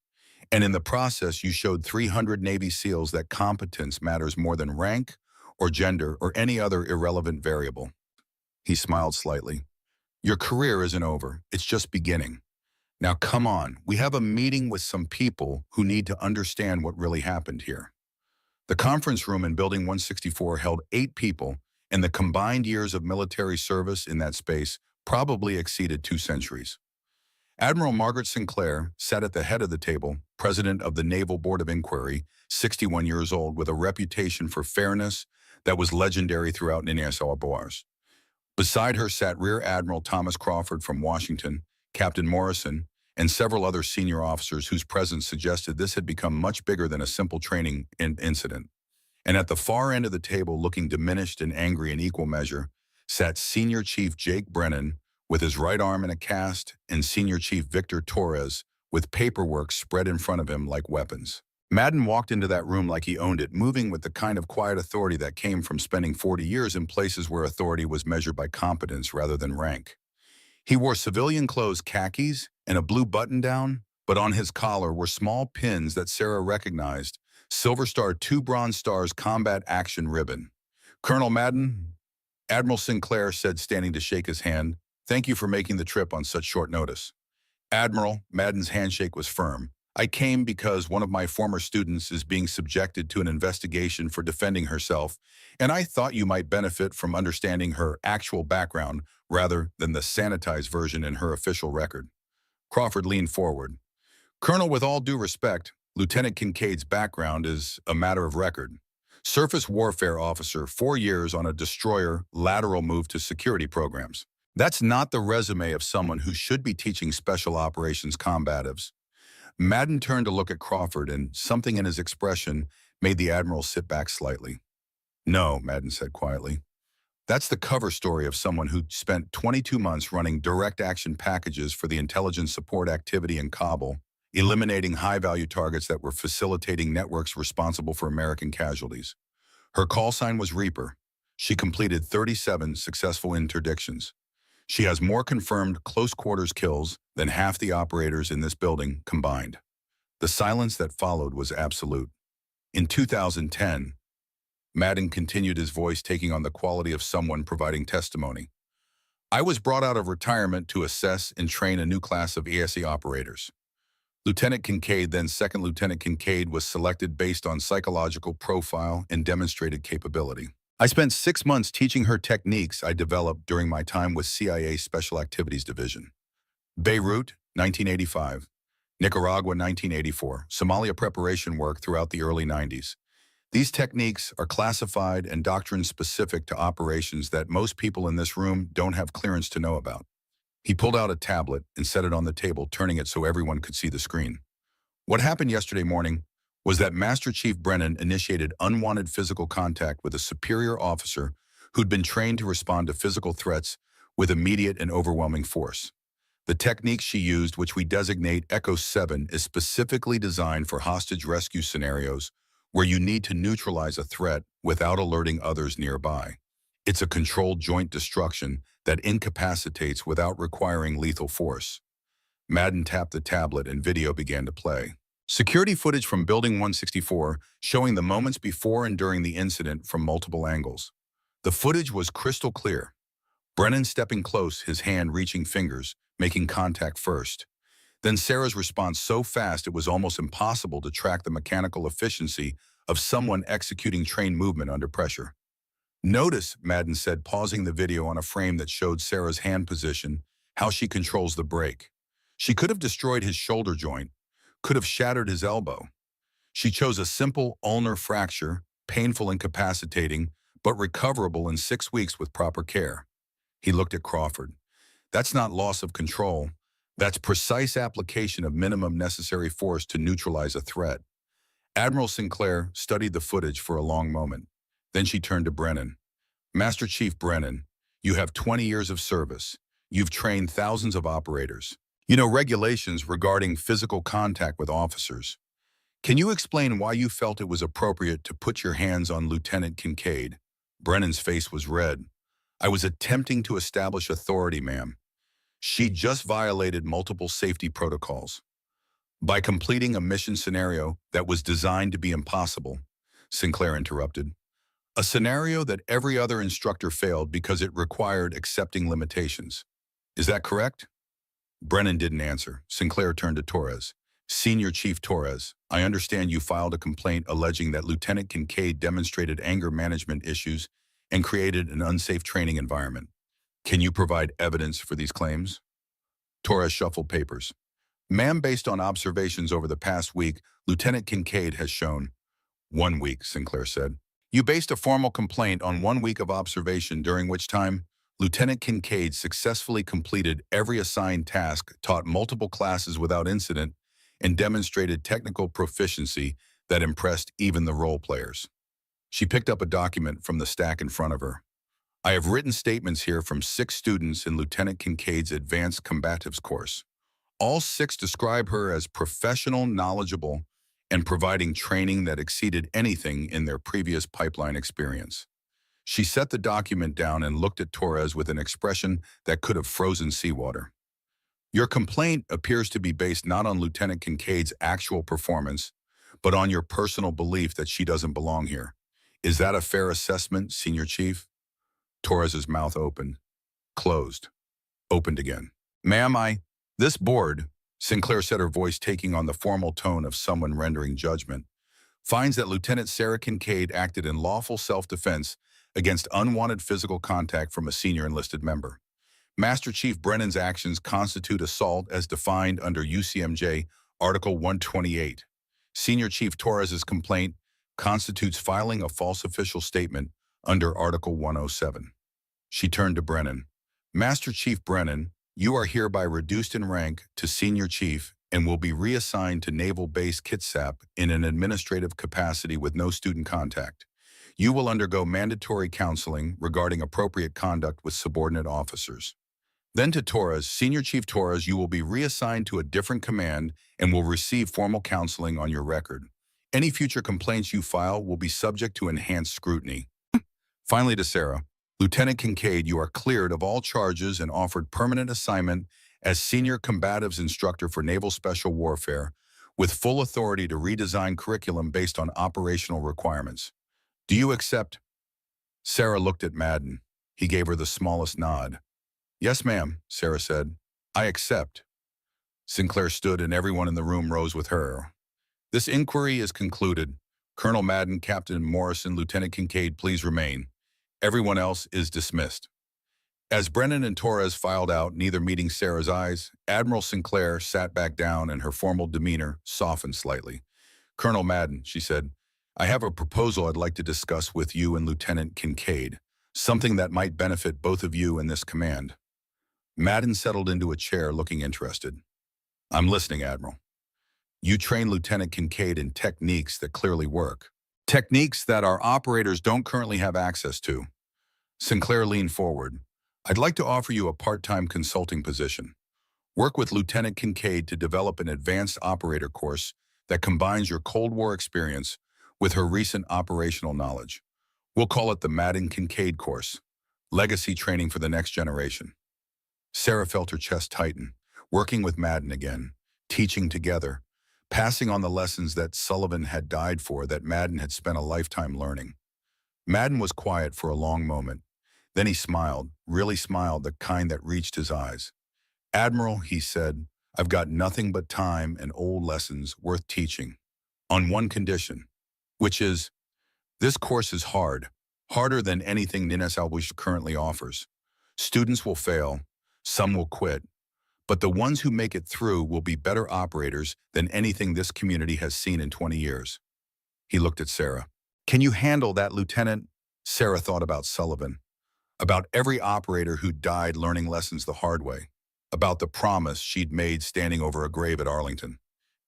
And in the process, you showed 300 Navy SEALs that competence matters more than rank or gender or any other irrelevant variable. He smiled slightly. Your career isn't over. It's just beginning. Now come on, we have a meeting with some people who need to understand what really happened here. The conference room in Building 164 held 8 people, and the combined years of military service in that space probably exceeded 2 centuries. Admiral Margaret Sinclair sat at the head of the table, president of the Naval Board of Inquiry, 61 years old, with a reputation for fairness that was legendary throughout Nassau Bars. Beside her sat Rear Admiral Thomas Crawford from Washington, Captain Morrison, and several other senior officers whose presence suggested this had become much bigger than a simple training incident. And at the far end of the table, looking diminished and angry in equal measure, sat Senior Chief Jake Brennan with his right arm in a cast and Senior Chief Victor Torres with paperwork spread in front of him like weapons. Madden walked into that room like he owned it, moving with the kind of quiet authority that came from spending 40 years in places where authority was measured by competence rather than rank. He wore civilian clothes, khakis, and a blue button-down, but on his collar were small pins that Sarah recognized: Silver Star 2 Bronze Stars Combat Action Ribbon. "Colonel Madden," Admiral Sinclair said, standing to shake his hand, "thank you for making the trip on such short notice." "Admiral," Madden's handshake was firm, "I came because one of my former students is being subjected to an investigation for defending herself, and I thought you might benefit from understanding her actual background rather than the sanitized version in her official record." Crawford leaned forward. "Colonel, with all due respect, Lieutenant Kincaid's background is a matter of record. Surface warfare officer, 4 years on a destroyer, lateral move to security programs. That's not the resume of someone who should be teaching special operations combatives." Madden turned to look at Crawford, and something in his expression made the Admiral sit back slightly. "No," Madden said quietly. "That's the cover story of someone who spent 22 months running direct action packages for the intelligence support activity in Kabul, eliminating high-value targets that were facilitating networks responsible for American casualties. Her call sign was Reaper. She completed 37 successful interdictions. She has more confirmed close-quarters kills than half the operators in this building combined." The silence that followed was absolute. In 2010, Madden continued, his voice taking on the quality of someone providing testimony, "I was brought out of retirement to assess and train a new class of ESE operators. Lieutenant Kincaid, then Second Lieutenant Kincaid, was selected based on psychological profile and demonstrated capability. I spent 6 months teaching her techniques I developed during my time with CIA Special Activities Division. Beirut, 1985. Nicaragua, 1984. Somalia preparation work throughout the early 90s. These techniques are classified and doctrine-specific to operations that most people in this room don't have clearance to know about." He pulled out a tablet and set it on the table, turning it so everyone could see the screen. "What happened yesterday morning was that Master Chief Brennan initiated unwanted physical contact with a superior officer who'd been trained to respond to physical threats with immediate and overwhelming force. The technique she used, which we designate Echo 7, is specifically designed for hostage rescue scenarios where you need to neutralize a threat without alerting others nearby. It's a controlled joint destruction that incapacitates without requiring lethal force." Madden tapped the tablet and video began to play. Security footage from Building 164 showing the moments before and during the incident from multiple angles. The footage was crystal clear. Brennan stepping close, his hand reaching fingers, making contact first. Then Sarah's response so fast it was almost impossible to track the mechanical efficiency of someone executing trained movement under pressure. "Notice," Madden said, pausing the video on a frame that showed Sarah's hand position, "how she controls the brake. She could have destroyed his shoulder joint, could have shattered his elbow. She chose a simple ulnar fracture, painful, incapacitating, but recoverable in 6 weeks with proper care." He looked at Crawford. "That's not loss of control. That's precise application of minimum necessary force to neutralize a threat." Admiral Sinclair studied the footage for a long moment. Then she turned to Brennan. "Master Chief Brennan, you have 20 years of service. You've trained thousands of operators. You know regulations regarding physical contact with officers. Can you explain why you felt it was appropriate to put your hands on Lieutenant Kincaid?" Brennan's face was red. "I was attempting to establish authority, ma'am. She just violated multiple safety protocols by completing a mission scenario that was designed to be impossible," Sinclair interrupted. "A scenario that every other instructor failed because it required accepting limitations. Is that correct?" Brennan didn't answer. Sinclair turned to Torres. "Senior Chief Torres, I understand you filed a complaint alleging that Lieutenant Kincaid demonstrated anger management issues and created an unsafe training environment. Can you provide evidence for these claims?" Torres shuffled papers. "Ma'am, based on observations over the past week, Lieutenant Kincaid has shown—" "1 week," Sinclair said. "You based a formal complaint on 1 week of observation, during which time Lieutenant Kincaid successfully completed every assigned task, taught multiple classes without incident, and demonstrated technical proficiency that impressed even the role players." She picked up a document from the stack in front of her. "I have written statements here from 6 students in Lieutenant Kincaid's Advanced Combatives course. All 6 describe her as professional, knowledgeable, and providing training that exceeded anything in their previous pipeline experience. She set the document down and looked at Torres with an expression that could have frozen seawater. Your complaint appears to be based not on Lieutenant Kincaid's actual performance, but on your personal belief that she doesn't belong here. Is that a fair assessment, Senior Chief? Torres's mouth opened, closed, opened again. Ma'am, this board, Sinclair said, her voice taking on the formal tone of someone rendering judgment, finds that Lieutenant Sarah Kincaid acted in lawful self-defense against unwanted physical contact from a senior enlisted member. Master Chief Brennan's actions constitute assault as defined under UCMJ Article 128. Senior Chief Torres's complaint constitutes filing a false official statement under Article 107. She turned to Brennan. Master Chief Brennan, you are hereby reduced in rank to Senior Chief and will be reassigned to Naval Base Kitsap in an administrative capacity with no student contact. You will undergo mandatory counseling regarding appropriate conduct with subordinate officers. Then to Torres, Senior Chief Torres, you will be reassigned to a different command and will receive formal counseling on your record. Any future complaints you file will be subject to enhanced scrutiny. Finally to Sarah, Lieutenant Kincaid, you are cleared of all charges and offered permanent assignment as Senior Combatives Instructor for Naval Special Warfare with full authority to redesign curriculum based on operational requirements. Do you accept? Sarah looked at Madden. He gave her the smallest nod. Yes, ma'am, Sarah said. I accept. Sinclair stood and everyone in the room rose with her. This inquiry is concluded. Colonel Madden, Captain Morrison, Lieutenant Kincaid, please remain. Everyone else is dismissed. As Brennan and Torres filed out, neither meeting Sarah's eyes, Admiral Sinclair sat back down and her formal demeanor softened slightly. Colonel Madden, she said, I have a proposal I'd like to discuss with you and Lieutenant Kincaid, something that might benefit both of you in this command. Madden settled into a chair looking interested. I'm listening, Admiral. You train Lieutenant Kincaid in techniques that clearly work. Techniques that our operators don't currently have access to. Sinclair leaned forward. I'd like to offer you a part-time consulting position. Work with Lieutenant Kincaid to develop an advanced operator course that combines your Cold War experience with her recent operational knowledge. We'll call it the Madden Kincaid course, legacy training for the next generation. Sarah felt her chest tighten, working with Madden again, teaching together, passing on the lessons that Sullivan had died for that Madden had spent a lifetime learning. Madden was quiet for a long moment. Then he smiled, really smiled, the kind that reached his eyes. Admiral, he said, I've got nothing but time and old lessons worth teaching, on one condition, which is, this course is hard, harder than anything NSALWISH currently offers. Students will fail, some will quit, but the ones who make it through will be better operators than anything this community has seen in 20 years. He looked at Sarah. Can you handle that, Lieutenant? Sarah thought about Sullivan, about every operator who died learning lessons the hard way, about the promise she'd made standing over a grave at Arlington.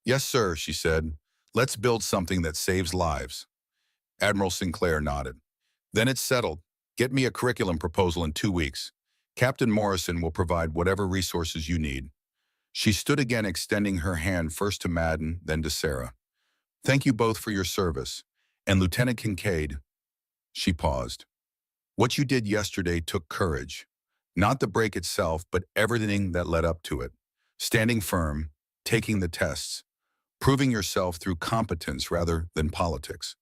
Yes, sir, she said. Let's build something that saves lives. Admiral Sinclair nodded. Then it's settled. Get me a curriculum proposal in 2 weeks. Captain Morrison will provide whatever resources you need. She stood again, extending her hand first to Madden, then to Sarah. Thank you both for your service. And Lieutenant Kincaid, she paused. What you did yesterday took courage. Not the break itself, but everything that led up to it. Standing firm, taking the tests, proving yourself through competence rather than politics.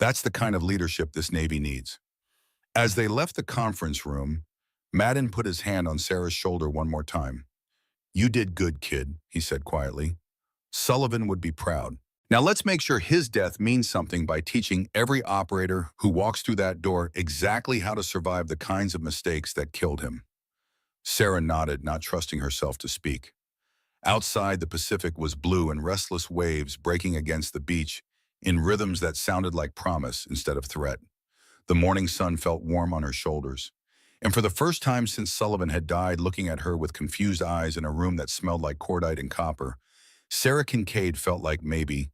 That's the kind of leadership this Navy needs. As they left the conference room, Madden put his hand on Sarah's shoulder one more time. You did good, kid, he said quietly. Sullivan would be proud. Now let's make sure his death means something by teaching every operator who walks through that door exactly how to survive the kinds of mistakes that killed him. Sarah nodded, not trusting herself to speak. Outside, the Pacific was blue and restless waves breaking against the beach in rhythms that sounded like promise instead of threat. The morning sun felt warm on her shoulders. And for the first time since Sullivan had died, looking at her with confused eyes in a room that smelled like cordite and copper, Sarah Kincaid felt like maybe,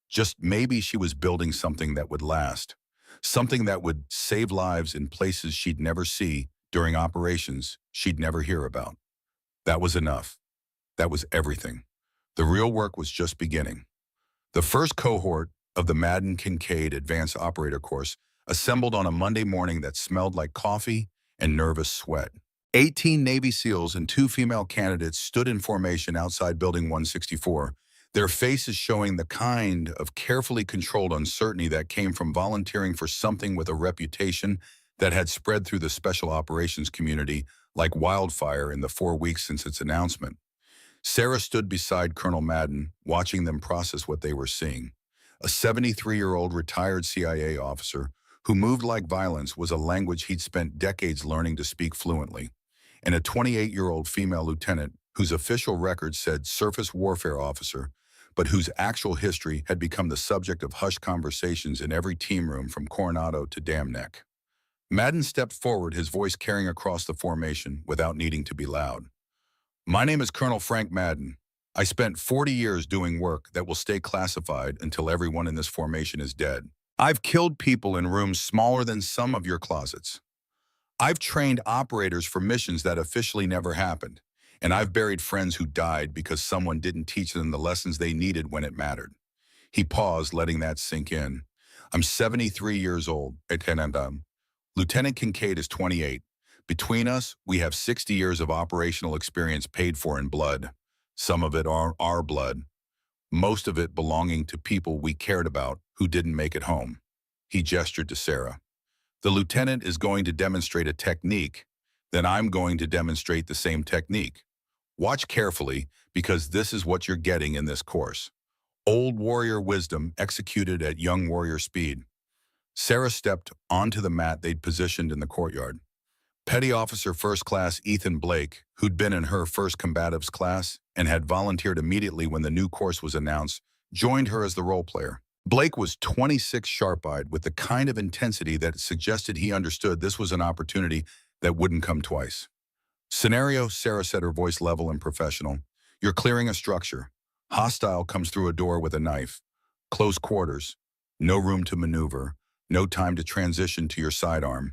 just maybe, she was building something that would last, something that would save lives in places she'd never see, during operations she'd never hear about. That was enough. That was everything. The real work was just beginning. The first cohort of the Madden Kincaid Advanced Operator course assembled on a Monday morning that smelled like coffee and nervous sweat. 18 Navy SEALs and 2 female candidates stood in formation outside Building 164, their faces showing the kind of carefully controlled uncertainty that came from volunteering for something with a reputation that had spread through the special operations community like wildfire in the 4 weeks since its announcement. Sarah stood beside Colonel Madden, watching them process what they were seeing. A 73-year-old retired CIA officer who moved like violence was a language he'd spent decades learning to speak fluently, and a 28-year-old female lieutenant whose official record said surface warfare officer, but whose actual history had become the subject of hushed conversations in every team room from Coronado to Dam Neck. Madden stepped forward, his voice carrying across the formation without needing to be loud. My name is Colonel Frank Madden. I spent 40 years doing work that will stay classified until everyone in this formation is dead. I've killed people in rooms smaller than some of your closets. I've trained operators for missions that officially never happened, and I've buried friends who died because someone didn't teach them the lessons they needed when it mattered. He paused, letting that sink in. I'm 73 years old, Lieutenant Kincaid is 28. Between us, we have 60 years of operational experience paid for in blood. Some of it our blood, most of it belonging to people we cared about who didn't make it home. He gestured to Sarah. The lieutenant is going to demonstrate a technique, then I'm going to demonstrate the same technique. Watch carefully, because this is what you're getting in this course. Old warrior wisdom executed at young warrior speed. Sarah stepped onto the mat they'd positioned in the courtyard. Petty Officer First Class Ethan Blake, who'd been in her first combatives class and had volunteered immediately when the new course was announced, joined her as the role player. Blake was 26, sharp-eyed, with the kind of intensity that suggested he understood this was an opportunity that wouldn't come twice. Scenario, Sarah said, her voice level and professional. You're clearing a structure. Hostile comes through a door with a knife. Close quarters. No room to maneuver. No time to transition to your sidearm.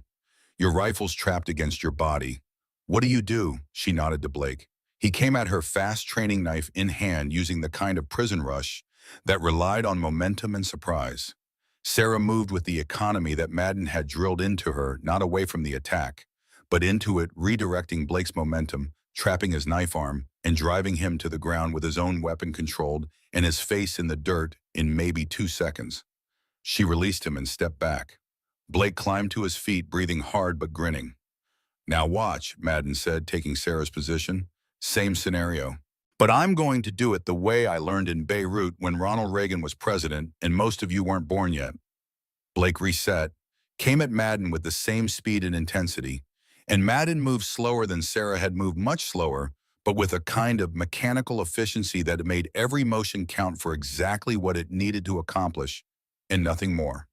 Your rifle's trapped against your body. What do you do? She nodded to Blake. He came at her fast, training knife in hand, using the kind of prison rush that relied on momentum and surprise. Sarah moved with the economy that Madden had drilled into her, not away from the attack, but into it, redirecting Blake's momentum, trapping his knife arm, and driving him to the ground with his own weapon controlled and his face in the dirt in maybe 2 seconds. She released him and stepped back. Blake climbed to his feet, breathing hard but grinning. Now watch, Madden said, taking Sarah's position. Same scenario. But I'm going to do it the way I learned in Beirut when Ronald Reagan was president and most of you weren't born yet. Blake reset, came at Madden with the same speed and intensity, and Madden moved slower than Sarah had moved, much slower, but with a kind of mechanical efficiency that made every motion count for exactly what it needed to accomplish, and nothing more.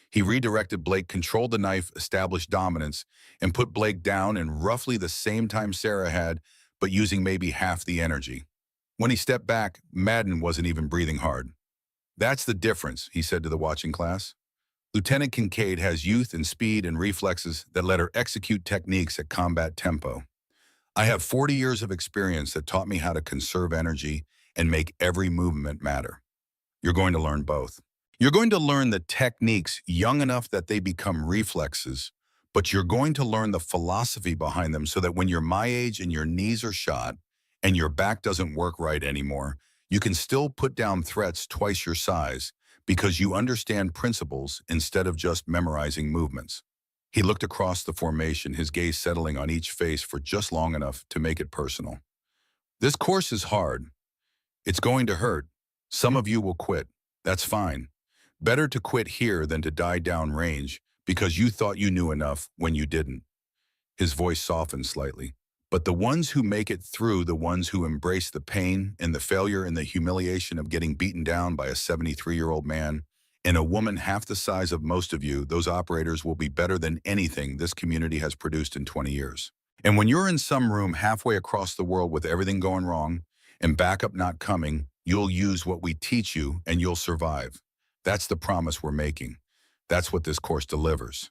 He redirected Blake, controlled the knife, established dominance, and put Blake down in roughly the same time Sarah had, but using maybe half the energy. When he stepped back, Madden wasn't even breathing hard. That's the difference, he said to the watching class. Lieutenant Kincaid has youth and speed and reflexes that let her execute techniques at combat tempo. I have 40 years of experience that taught me how to conserve energy and make every movement matter. You're going to learn both. You're going to learn the techniques young enough that they become reflexes, but you're going to learn the philosophy behind them so that when you're my age and your knees are shot and your back doesn't work right anymore, you can still put down threats twice your size because you understand principles instead of just memorizing movements. He looked across the formation, his gaze settling on each face for just long enough to make it personal. This course is hard. It's going to hurt. Some of you will quit. That's fine. Better to quit here than to die down range because you thought you knew enough when you didn't. His voice softened slightly. But the ones who make it through, the ones who embrace the pain and the failure and the humiliation of getting beaten down by a 73-year-old man and a woman half the size of most of you, those operators will be better than anything this community has produced in 20 years. And when you're in some room halfway across the world with everything going wrong and backup not coming, you'll use what we teach you and you'll survive. That's the promise we're making. That's what this course delivers.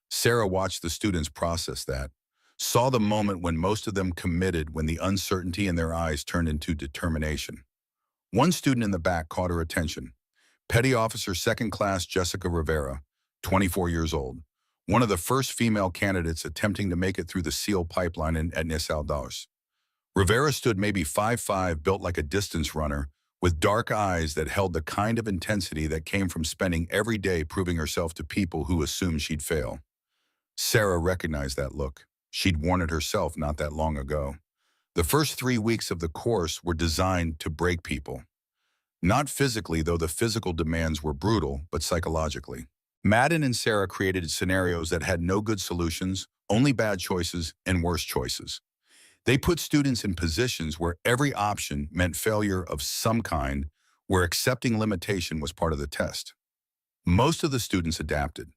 Sarah watched the students process that, saw the moment when most of them committed, when the uncertainty in their eyes turned into determination. One student in the back caught her attention. Petty Officer Second Class Jessica Rivera, 24 years old, one of the first female candidates attempting to make it through the SEAL pipeline in Etnis Aldaus. Rivera stood maybe 5'5", built like a distance runner, with dark eyes that held the kind of intensity that came from spending every day proving herself to people who assumed she'd fail. Sarah recognized that look. She'd worn it herself not that long ago. The first 3 weeks of the course were designed to break people. Not physically, though the physical demands were brutal, but psychologically. Madden and Sarah created scenarios that had no good solutions, only bad choices and worse choices. They put students in positions where every option meant failure of some kind, where accepting limitation was part of the test. Most of the students adapted.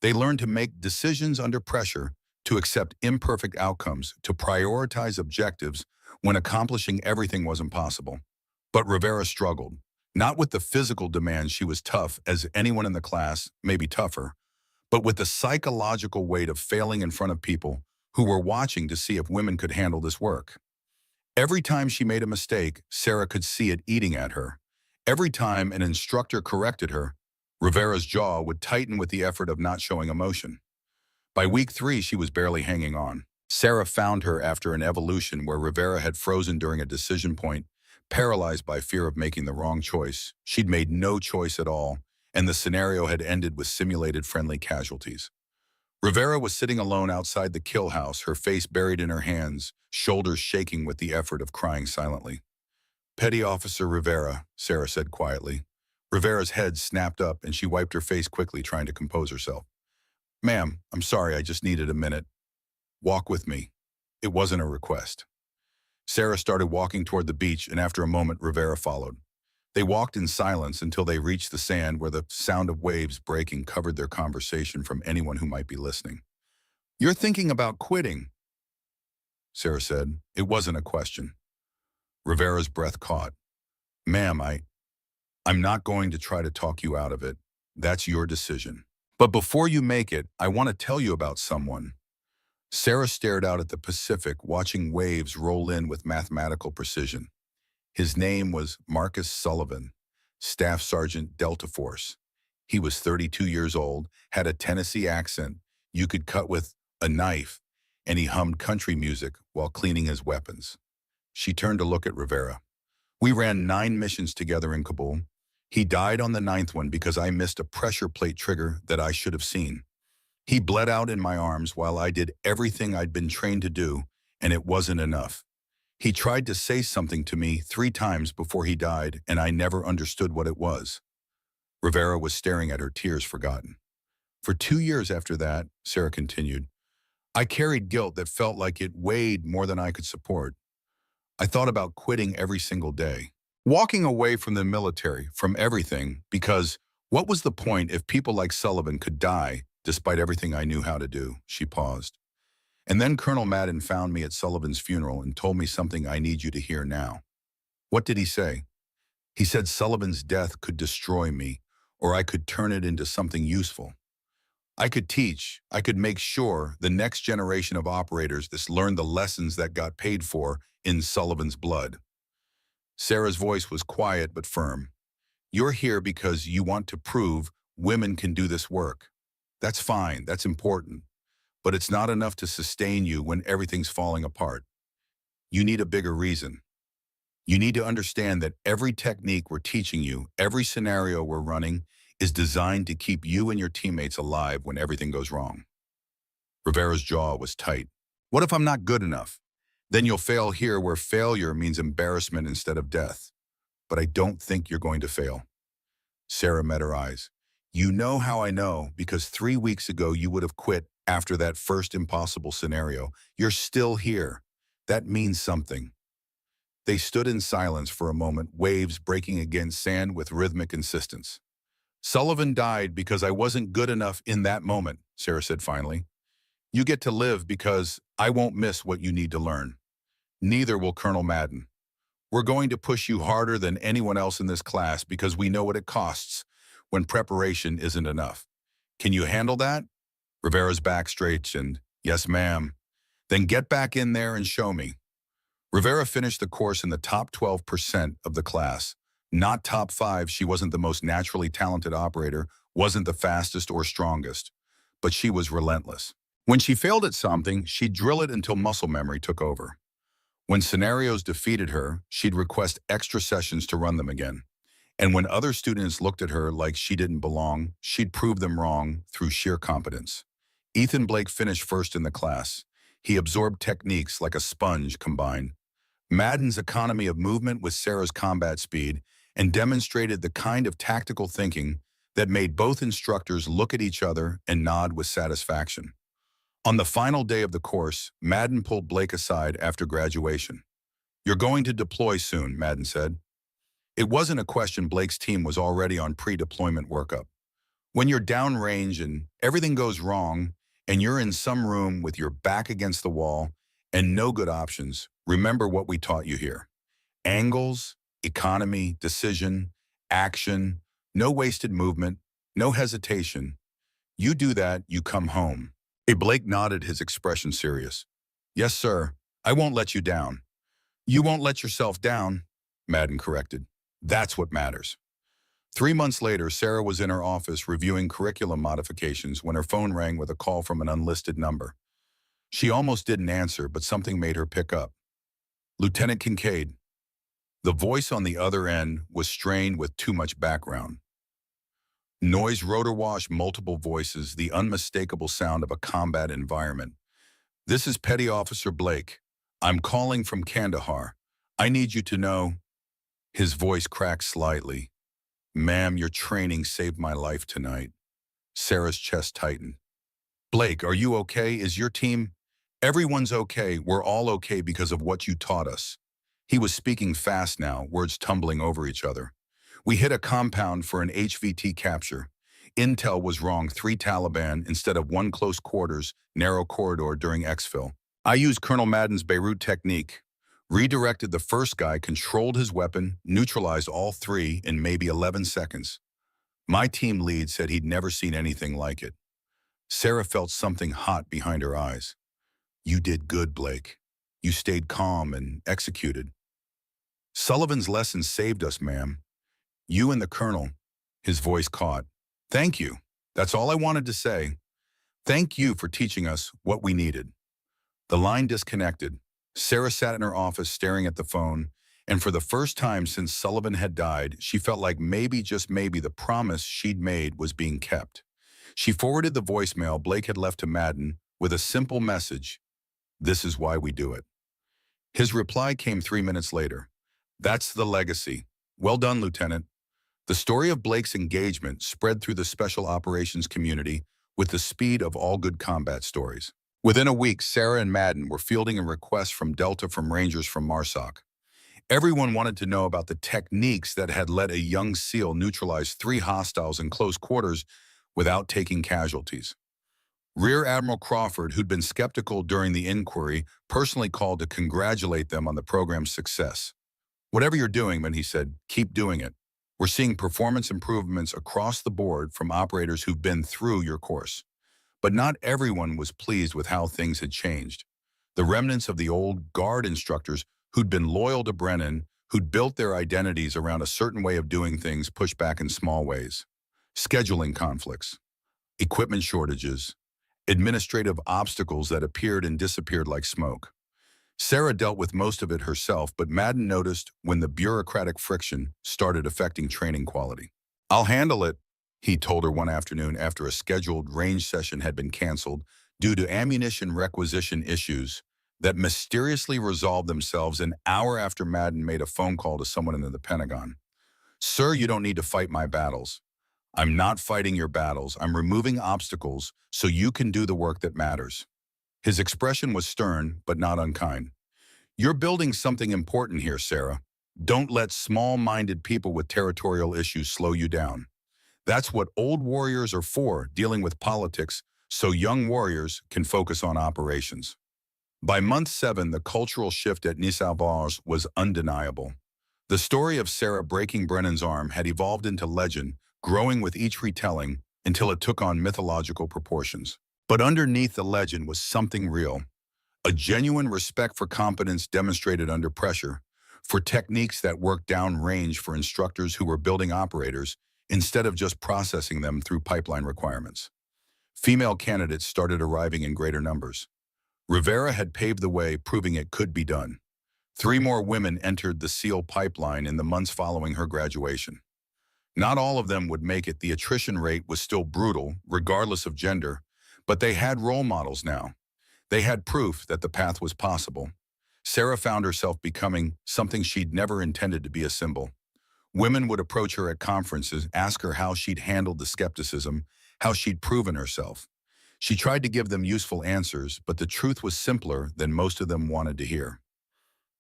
They learned to make decisions under pressure, to accept imperfect outcomes, to prioritize objectives when accomplishing everything was impossible. But Rivera struggled. Not with the physical demands, she was tough as anyone in the class, maybe tougher, but with the psychological weight of failing in front of people who were watching to see if women could handle this work. Every time she made a mistake, Sarah could see it eating at her. Every time an instructor corrected her, Rivera's jaw would tighten with the effort of not showing emotion. By week 3, she was barely hanging on. Sarah found her after an evolution where Rivera had frozen during a decision point, paralyzed by fear of making the wrong choice. She'd made no choice at all, and the scenario had ended with simulated friendly casualties. Rivera was sitting alone outside the kill house, her face buried in her hands, shoulders shaking with the effort of crying silently. "Petty Officer Rivera," Sarah said quietly. Rivera's head snapped up and she wiped her face quickly, trying to compose herself. "Ma'am, I'm sorry, I just needed a minute. Walk with me." It wasn't a request. Sarah started walking toward the beach, and after a moment, Rivera followed. They walked in silence until they reached the sand where the sound of waves breaking covered their conversation from anyone who might be listening. "You're thinking about quitting," Sarah said. It wasn't a question. Rivera's breath caught. "Ma'am, I'm not going to try to talk you out of it. That's your decision. But before you make it, I want to tell you about someone." Sarah stared out at the Pacific, watching waves roll in with mathematical precision. His name was Marcus Sullivan, Staff Sergeant Delta Force. He was 32 years old, had a Tennessee accent you could cut with a knife, and he hummed country music while cleaning his weapons. She turned to look at Rivera. "We ran 9 missions together in Kabul. He died on the 9th one because I missed a pressure plate trigger that I should have seen. He bled out in my arms while I did everything I'd been trained to do, and it wasn't enough. He tried to say something to me 3 times before he died, and I never understood what it was." Rivera was staring at her, tears forgotten. "For 2 years after that," Sarah continued, "I carried guilt that felt like it weighed more than I could support. I thought about quitting every single day. Walking away from the military, from everything, because what was the point if people like Sullivan could die despite everything I knew how to do?" She paused. "And then Colonel Madden found me at Sullivan's funeral and told me something I need you to hear now." "What did he say?" "He said Sullivan's death could destroy me, or I could turn it into something useful. I could teach, I could make sure the next generation of operators this learned the lessons that got paid for in Sullivan's blood." Sarah's voice was quiet but firm. "You're here because you want to prove women can do this work. That's fine, that's important. But it's not enough to sustain you when everything's falling apart. You need a bigger reason. You need to understand that every technique we're teaching you, every scenario we're running, is designed to keep you and your teammates alive when everything goes wrong." Rivera's jaw was tight. "What if I'm not good enough? Then you'll fail here where failure means embarrassment instead of death. But I don't think you're going to fail." Sarah met her eyes. "You know how I know, because 3 weeks ago you would have quit after that first impossible scenario. You're still here. That means something." They stood in silence for a moment, waves breaking against sand with rhythmic insistence. "Sullivan died because I wasn't good enough in that moment," Sarah said finally. "You get to live because I won't miss what you need to learn. Neither will Colonel Madden. We're going to push you harder than anyone else in this class because we know what it costs when preparation isn't enough. Can you handle that?" Rivera's back straightened. "Yes, ma'am." "Then get back in there and show me." Rivera finished the course in the top 12% of the class, Not top five, she wasn't the most naturally talented operator, wasn't the fastest or strongest, but she was relentless. When she failed at something, she'd drill it until muscle memory took over. When scenarios defeated her, she'd request extra sessions to run them again. And when other students looked at her like she didn't belong, she'd prove them wrong through sheer competence. Ethan Blake finished first in the class. He absorbed techniques like a sponge combined. Madden's economy of movement with Sarah's combat speed and demonstrated the kind of tactical thinking that made both instructors look at each other and nod with satisfaction. On the final day of the course, Madden pulled Blake aside after graduation. "You're going to deploy soon," Madden said. It wasn't a question. Blake's team was already on pre-deployment workup. When you're downrange and everything goes wrong, and you're in some room with your back against the wall and no good options, remember what we taught you here. Angles, economy, decision, action, no wasted movement, no hesitation. You do that, you come home. Blake nodded, his expression serious. "Yes, sir. I won't let you down." "You won't let yourself down," Madden corrected. "That's what matters." 3 months later, Sarah was in her office reviewing curriculum modifications when her phone rang with a call from an unlisted number. She almost didn't answer, but something made her pick up. "Lieutenant Kincaid." The voice on the other end was strained with too much background noise, rotor wash, multiple voices, the unmistakable sound of a combat environment. "This is Petty Officer Blake. I'm calling from Kandahar. I need you to know." His voice cracked slightly. "Ma'am, your training saved my life tonight." Sarah's chest tightened. "Blake, are you okay? Is your team?" "Everyone's okay. We're all okay because of what you taught us." He was speaking fast now, words tumbling over each other. "We hit a compound for an HVT capture. Intel was wrong, 3 Taliban instead of 1 close quarters, narrow corridor during exfil. I used Colonel Madden's Beirut technique. Redirected the first guy, controlled his weapon, neutralized all 3 in maybe 11 seconds. My team lead said he'd never seen anything like it." Sarah felt something hot behind her eyes. "You did good, Blake. You stayed calm and executed. Sullivan's lesson saved us, ma'am. You and the Colonel." His voice caught. "Thank you. That's all I wanted to say. Thank you for teaching us what we needed." The line disconnected. Sarah sat in her office staring at the phone, and for the first time since Sullivan had died, she felt like maybe, just maybe, the promise she'd made was being kept. She forwarded the voicemail Blake had left to Madden with a simple message: "This is why we do it." His reply came 3 minutes later. "That's the legacy. Well done, Lieutenant." The story of Blake's engagement spread through the special operations community with the speed of all good combat stories. Within a week, Sarah and Madden were fielding a request from Delta, from Rangers, from MARSOC. Everyone wanted to know about the techniques that had let a young SEAL neutralize 3 hostiles in close quarters without taking casualties. Rear Admiral Crawford, who'd been skeptical during the inquiry, personally called to congratulate them on the program's success. "Whatever you're doing," he said, "keep doing it. We're seeing performance improvements across the board from operators who've been through your course." But not everyone was pleased with how things had changed. The remnants of the old guard instructors who'd been loyal to Brennan, who'd built their identities around a certain way of doing things, pushed back in small ways. Scheduling conflicts, equipment shortages, administrative obstacles that appeared and disappeared like smoke. Sarah dealt with most of it herself, but Madden noticed when the bureaucratic friction started affecting training quality. "I'll handle it," he told her one afternoon after a scheduled range session had been canceled due to ammunition requisition issues that mysteriously resolved themselves an hour after Madden made a phone call to someone in the Pentagon. "Sir, you don't need to fight my battles." "I'm not fighting your battles. I'm removing obstacles so you can do the work that matters." His expression was stern, but not unkind. "You're building something important here, Sarah. Don't let small-minded people with territorial issues slow you down. That's what old warriors are for, dealing with politics, so young warriors can focus on operations." By month 7, the cultural shift at Nisavars was undeniable. The story of Sarah breaking Brennan's arm had evolved into legend, growing with each retelling until it took on mythological proportions. But underneath the legend was something real, a genuine respect for competence demonstrated under pressure. for techniques that worked downrange for instructors who were building operators instead of just processing them through pipeline requirements. Female candidates started arriving in greater numbers. Rivera had paved the way, proving it could be done. 3 more women entered the SEAL pipeline in the months following her graduation. Not all of them would make it. The attrition rate was still brutal, regardless of gender, but they had role models now. They had proof that the path was possible. Sarah found herself becoming something she'd never intended to be: a symbol. Women would approach her at conferences, ask her how she'd handled the skepticism, how she'd proven herself. She tried to give them useful answers, but the truth was simpler than most of them wanted to hear.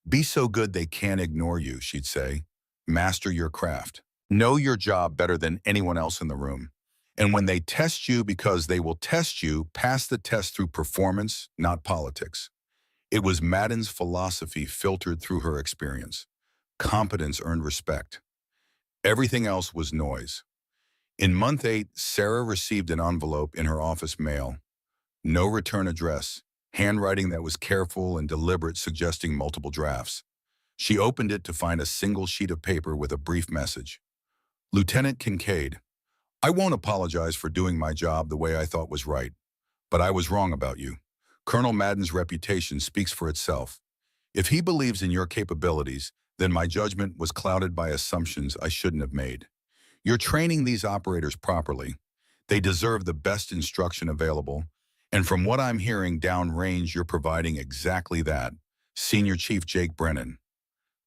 Be so good they can't ignore you, she'd say. Master your craft. Know your job better than anyone else in the room. And when they test you, because they will test you, pass the test through performance, not politics. It was Madden's philosophy filtered through her experience. Competence earned respect. Everything else was noise. In month 8, Sarah received an envelope in her office mail. No return address, handwriting that was careful and deliberate, suggesting multiple drafts. She opened it to find a single sheet of paper with a brief message. Lieutenant Kincaid, I won't apologize for doing my job the way I thought was right, but I was wrong about you. Colonel Madden's reputation speaks for itself. If he believes in your capabilities, then my judgment was clouded by assumptions I shouldn't have made. You're training these operators properly. They deserve the best instruction available, and from what I'm hearing downrange, you're providing exactly that. Senior Chief Jake Brennan.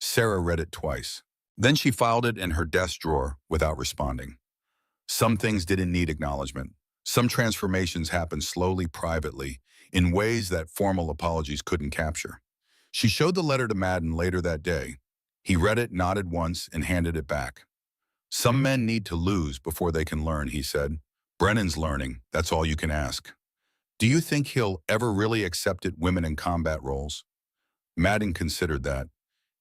Sarah read it twice. Then she filed it in her desk drawer without responding. Some things didn't need acknowledgement. Some transformations happened slowly, privately, in ways that formal apologies couldn't capture. She showed the letter to Madden later that day. He read it, nodded once, and handed it back. Some men need to lose before they can learn, he said. Brennan's learning, that's all you can ask. Do you think he'll ever really accept it, women in combat roles? Madden considered that.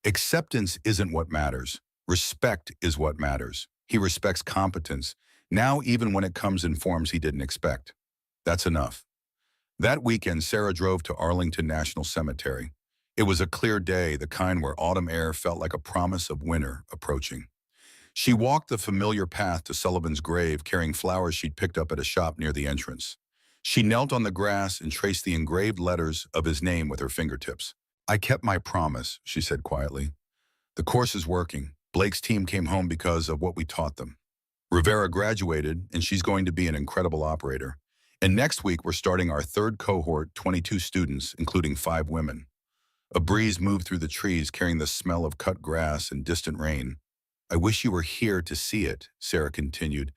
Acceptance isn't what matters. Respect is what matters. He respects competence, now even when it comes in forms he didn't expect. That's enough. That weekend, Sarah drove to Arlington National Cemetery. It was a clear day, the kind where autumn air felt like a promise of winter approaching. She walked the familiar path to Sullivan's grave, carrying flowers she'd picked up at a shop near the entrance. She knelt on the grass and traced the engraved letters of his name with her fingertips. I kept my promise, she said quietly. The course is working. Blake's team came home because of what we taught them. Rivera graduated, and she's going to be an incredible operator. And next week, we're starting our 3rd cohort, 22 students, including 5 women. A breeze moved through the trees, carrying the smell of cut grass and distant rain. I wish you were here to see it, Sarah continued.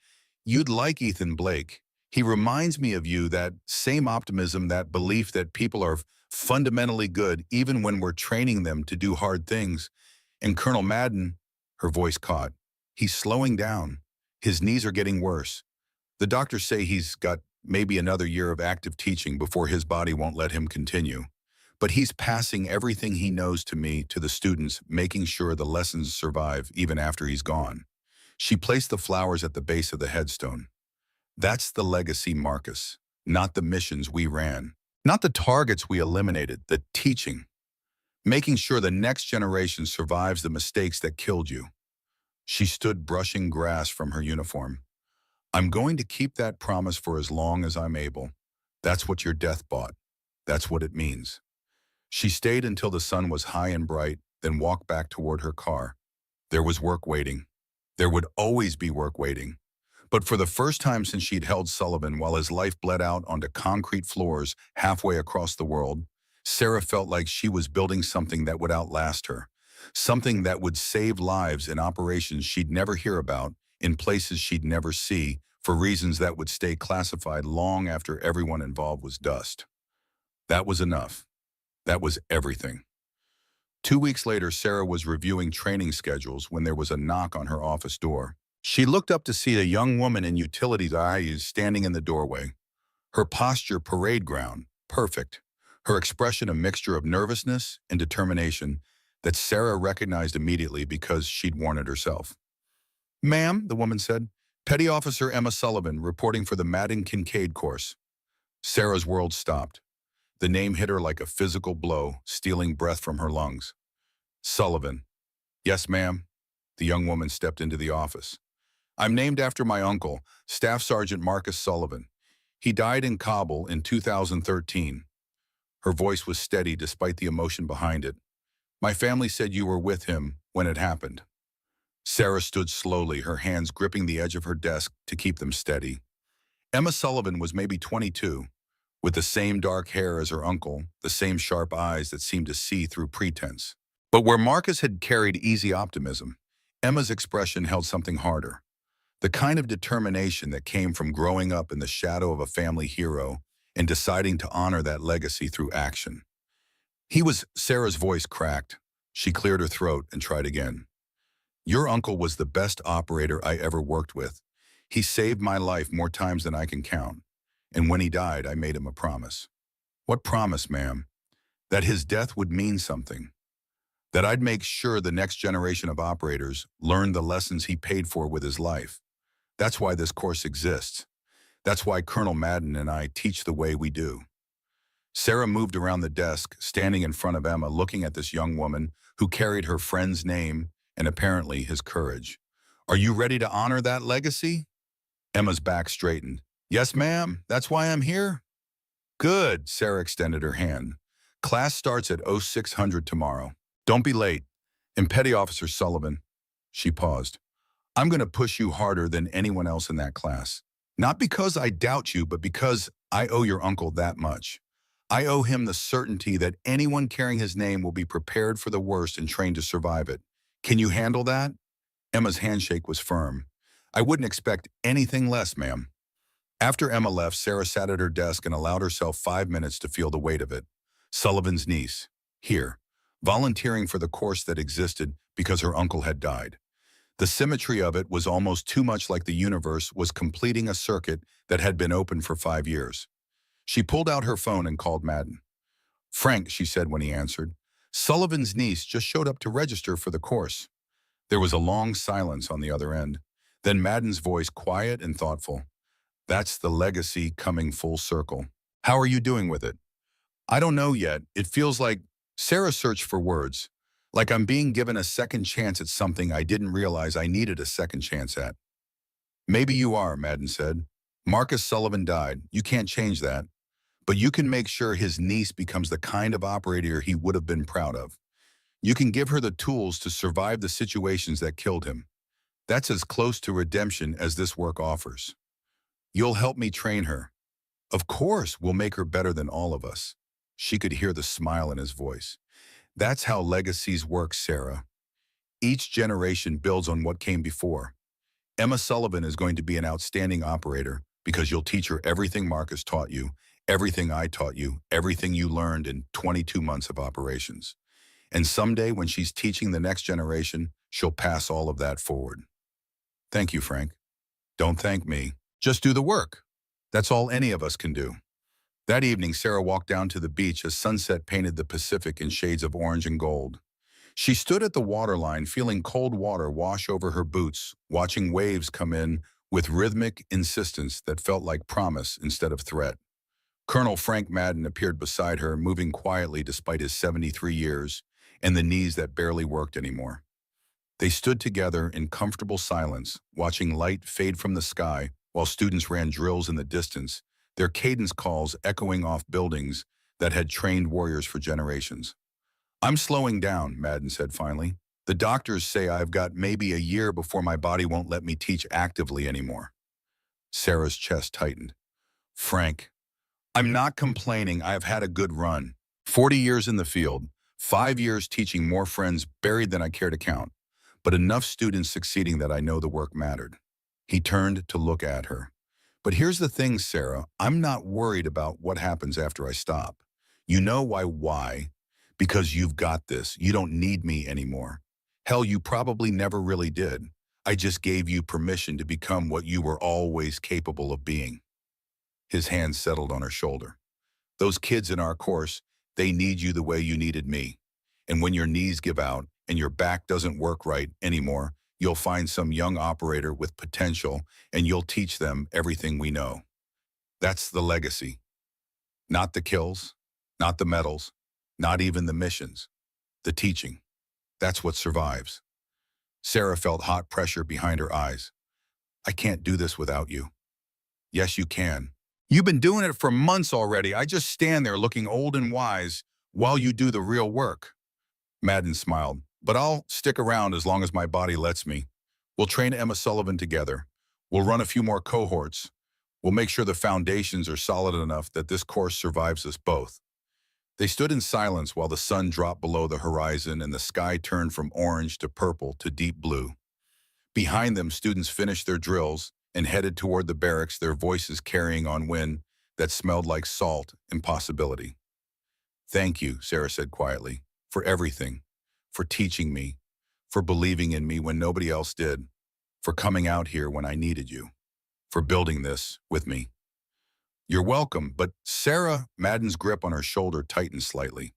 You'd like Ethan Blake. He reminds me of you, that same optimism, that belief that people are fundamentally good even when we're training them to do hard things. And Colonel Madden, her voice caught. He's slowing down. His knees are getting worse. The doctors say he's got maybe another year of active teaching before his body won't let him continue. But he's passing everything he knows to me, to the students, making sure the lessons survive even after he's gone. She placed the flowers at the base of the headstone. That's the legacy, Marcus, not the missions we ran, not the targets we eliminated, the teaching. Making sure the next generation survives the mistakes that killed you. She stood brushing grass from her uniform. I'm going to keep that promise for as long as I'm able. That's what your death bought. That's what it means. She stayed until the sun was high and bright, then walked back toward her car. There was work waiting. There would always be work waiting. But for the first time since she'd held Sullivan while his life bled out onto concrete floors halfway across the world, Sarah felt like she was building something that would outlast her. Something that would save lives in operations she'd never hear about, in places she'd never see, for reasons that would stay classified long after everyone involved was dust. That was enough. That was everything. 2 weeks later, Sarah was reviewing training schedules when there was a knock on her office door. She looked up to see a young woman in utility eyes standing in the doorway. Her posture parade ground, perfect. Her expression a mixture of nervousness and determination that Sarah recognized immediately because she'd worn it herself. Ma'am, the woman said, Petty Officer Emma Sullivan, reporting for the Madden Kincaid course. Sarah's world stopped. The name hit her like a physical blow, stealing breath from her lungs. Sullivan. Yes, ma'am. The young woman stepped into the office. I'm named after my uncle, Staff Sergeant Marcus Sullivan. He died in Kabul in 2013. Her voice was steady despite the emotion behind it. My family said you were with him when it happened. Sarah stood slowly, her hands gripping the edge of her desk to keep them steady. Emma Sullivan was maybe 22, with the same dark hair as her uncle, the same sharp eyes that seemed to see through pretense. But where Marcus had carried easy optimism, Emma's expression held something harder. The kind of determination that came from growing up in the shadow of a family hero and deciding to honor that legacy through action. Sarah's voice cracked. She cleared her throat and tried again. Your uncle was the best operator I ever worked with. He saved my life more times than I can count. And when he died, I made him a promise. What promise, ma'am? That his death would mean something. That I'd make sure the next generation of operators learned the lessons he paid for with his life. That's why this course exists. That's why Colonel Madden and I teach the way we do. Sarah moved around the desk, standing in front of Emma, looking at this young woman who carried her friend's name and apparently his courage. Are you ready to honor that legacy? Emma's back straightened. Yes, ma'am. That's why I'm here. Good, Sarah extended her hand. Class starts at 0600 tomorrow. Don't be late. And Petty Officer Sullivan, she paused. I'm going to push you harder than anyone else in that class. Not because I doubt you, but because I owe your uncle that much. I owe him the certainty that anyone carrying his name will be prepared for the worst and trained to survive it. Can you handle that? Emma's handshake was firm. I wouldn't expect anything less, ma'am. After Emma left, Sarah sat at her desk and allowed herself 5 minutes to feel the weight of it. Sullivan's niece, here, volunteering for the course that existed because her uncle had died. The symmetry of it was almost too much like the universe was completing a circuit that had been open for 5 years. She pulled out her phone and called Madden. Frank, she said when he answered, Sullivan's niece just showed up to register for the course. There was a long silence on the other end. Then Madden's voice, quiet and thoughtful. That's the legacy coming full circle. How are you doing with it? I don't know yet. It feels like Sarah searched for words. Like I'm being given a second chance at something I didn't realize I needed a second chance at. Maybe you are, Madden said. Marcus Sullivan died. You can't change that. But you can make sure his niece becomes the kind of operator he would have been proud of. You can give her the tools to survive the situations that killed him. That's as close to redemption as this work offers. You'll help me train her. Of course, we'll make her better than all of us. She could hear the smile in his voice. That's how legacies work, Sarah. Each generation builds on what came before. Emma Sullivan is going to be an outstanding operator because you'll teach her everything Marcus taught you, everything I taught you, everything you learned in 22 months of operations. And someday when she's teaching the next generation, she'll pass all of that forward. Thank you, Frank. Don't thank me. Just do the work. That's all any of us can do. That evening, Sarah walked down to the beach as sunset painted the Pacific in shades of orange and gold. She stood at the waterline, feeling cold water wash over her boots, watching waves come in with rhythmic insistence that felt like promise instead of threat. Colonel Frank Madden appeared beside her, moving quietly despite his 73 years and the knees that barely worked anymore. They stood together in comfortable silence, watching light fade from the sky while students ran drills in the distance, their cadence calls echoing off buildings that had trained warriors for generations. I'm slowing down, Madden said finally. The doctors say I've got maybe a year before my body won't let me teach actively anymore. Sarah's chest tightened. Frank, I'm not complaining. I've had a good run. 40 years in the field, 5 years teaching more friends buried than I care to count, but enough students succeeding that I know the work mattered. He turned to look at her. But here's the thing, Sarah, I'm not worried about what happens after I stop. You know why? Because you've got this. You don't need me anymore. Hell, you probably never really did. I just gave you permission to become what you were always capable of being. His hand settled on her shoulder. Those kids in our course, they need you the way you needed me. And when your knees give out and your back doesn't work right anymore, you'll find some young operator with potential and you'll teach them everything we know. That's the legacy. Not the kills, not the medals, not even the missions. The teaching. That's what survives. Sarah felt hot pressure behind her eyes. I can't do this without you. Yes, you can. You've been doing it for months already. I just stand there looking old and wise while you do the real work. Madden smiled. But I'll stick around as long as my body lets me. We'll train Emma Sullivan together. We'll run a few more cohorts. We'll make sure the foundations are solid enough that this course survives us both. They stood in silence while the sun dropped below the horizon and the sky turned from orange to purple to deep blue. Behind them, students finished their drills and headed toward the barracks, their voices carrying on wind that smelled like salt and possibility. Thank you, Sarah said quietly, for everything, for teaching me, for believing in me when nobody else did, for coming out here when I needed you, for building this with me. You're welcome, but Sarah, Madden's grip on her shoulder tightened slightly.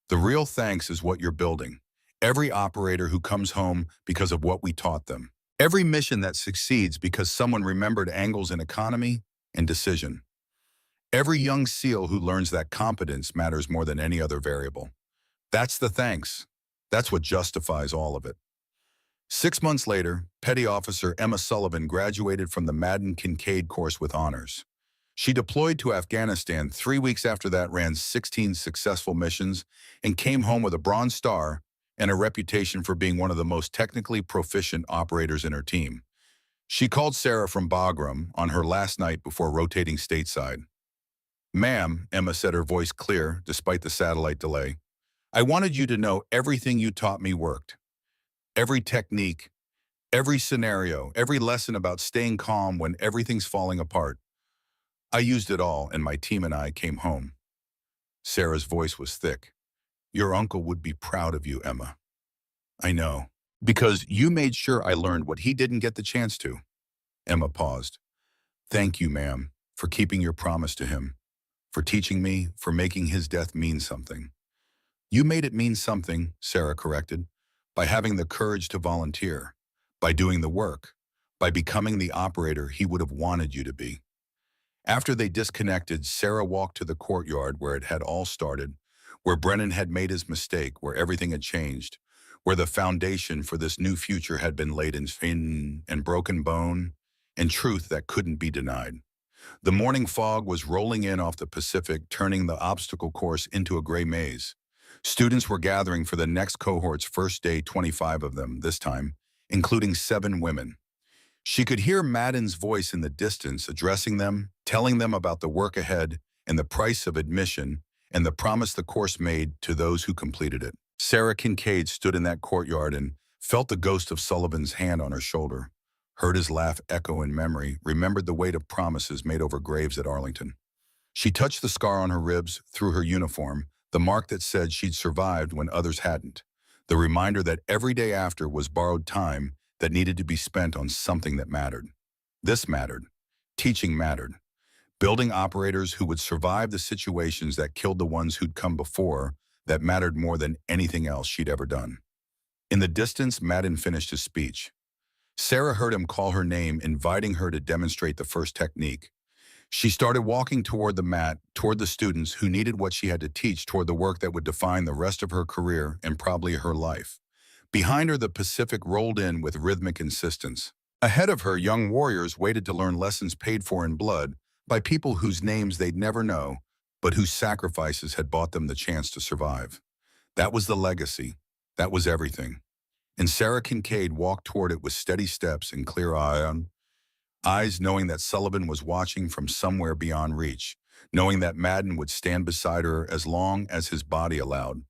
The real thanks is what you're building. Every operator who comes home because of what we taught them. Every mission that succeeds because someone remembered angles in economy and decision. Every young SEAL who learns that competence matters more than any other variable. That's the thanks. That's what justifies all of it. 6 months later, Petty Officer Emma Sullivan graduated from the Madden Kincaid course with honors. She deployed to Afghanistan 3 weeks after that, ran 16 successful missions, and came home with a Bronze Star and a reputation for being one of the most technically proficient operators in her team. She called Sarah from Bagram on her last night before rotating stateside. Ma'am, Emma said, her voice clear despite the satellite delay, I wanted you to know everything you taught me worked. Every technique, every scenario, every lesson about staying calm when everything's falling apart. I used it all, and my team and I came home. Sarah's voice was thick. Your uncle would be proud of you, Emma. I know, because you made sure I learned what he didn't get the chance to. Emma paused. Thank you, ma'am, for keeping your promise to him, for teaching me, for making his death mean something. You made it mean something, Sarah corrected, by having the courage to volunteer, by doing the work, by becoming the operator he would have wanted you to be. After they disconnected, Sarah walked to the courtyard where it had all started, where Brennan had made his mistake, where everything had changed, where the foundation for this new future had been laid in skin and broken bone and truth that couldn't be denied. The morning fog was rolling in off the Pacific, turning the obstacle course into a gray maze. Students were gathering for the next cohort's first day, 25 of them this time, including 7 women. She could hear Madden's voice in the distance addressing them, telling them about the work ahead and the price of admission and the promise the course made to those who completed it. Sarah Kincaid stood in that courtyard and felt the ghost of Sullivan's hand on her shoulder, heard his laugh echo in memory, remembered the weight of promises made over graves at Arlington. She touched the scar on her ribs through her uniform, the mark that said she'd survived when others hadn't, the reminder that every day after was borrowed time that needed to be spent on something that mattered. This mattered. Teaching mattered. Building operators who would survive the situations that killed the ones who'd come before, that mattered more than anything else she'd ever done. In the distance, Madden finished his speech. Sarah heard him call her name, inviting her to demonstrate the first technique. She started walking toward the mat, toward the students who needed what she had to teach, toward the work that would define the rest of her career and probably her life. Behind her, the Pacific rolled in with rhythmic insistence. Ahead of her, young warriors waited to learn lessons paid for in blood by people whose names they'd never know, but whose sacrifices had bought them the chance to survive. That was the legacy. That was everything. And Sarah Kincaid walked toward it with steady steps and clear eyes, knowing that Sullivan was watching from somewhere beyond reach, knowing that Madden would stand beside her as long as his body allowed,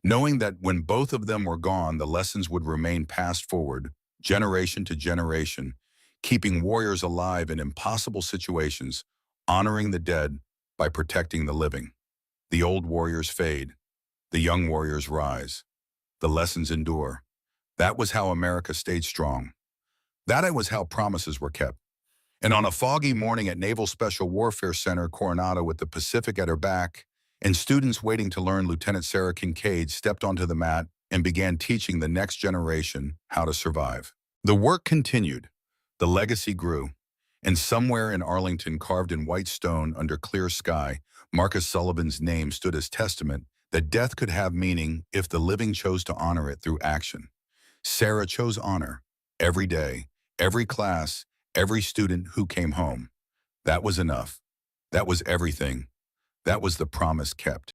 knowing that when both of them were gone, the lessons would remain passed forward, generation to generation, keeping warriors alive in impossible situations, honoring the dead by protecting the living. The old warriors fade. The young warriors rise. The lessons endure. That was how America stayed strong. That was how promises were kept. And on a foggy morning at Naval Special Warfare Center, Coronado, with the Pacific at her back, and students waiting to learn, Lieutenant Sarah Kincaid stepped onto the mat and began teaching the next generation how to survive. The work continued. The legacy grew. And somewhere in Arlington, carved in white stone under clear sky, Marcus Sullivan's name stood as testament that death could have meaning if the living chose to honor it through action. Sarah chose honor. Every day, every class, every student who came home. That was enough. That was everything. That was the promise kept.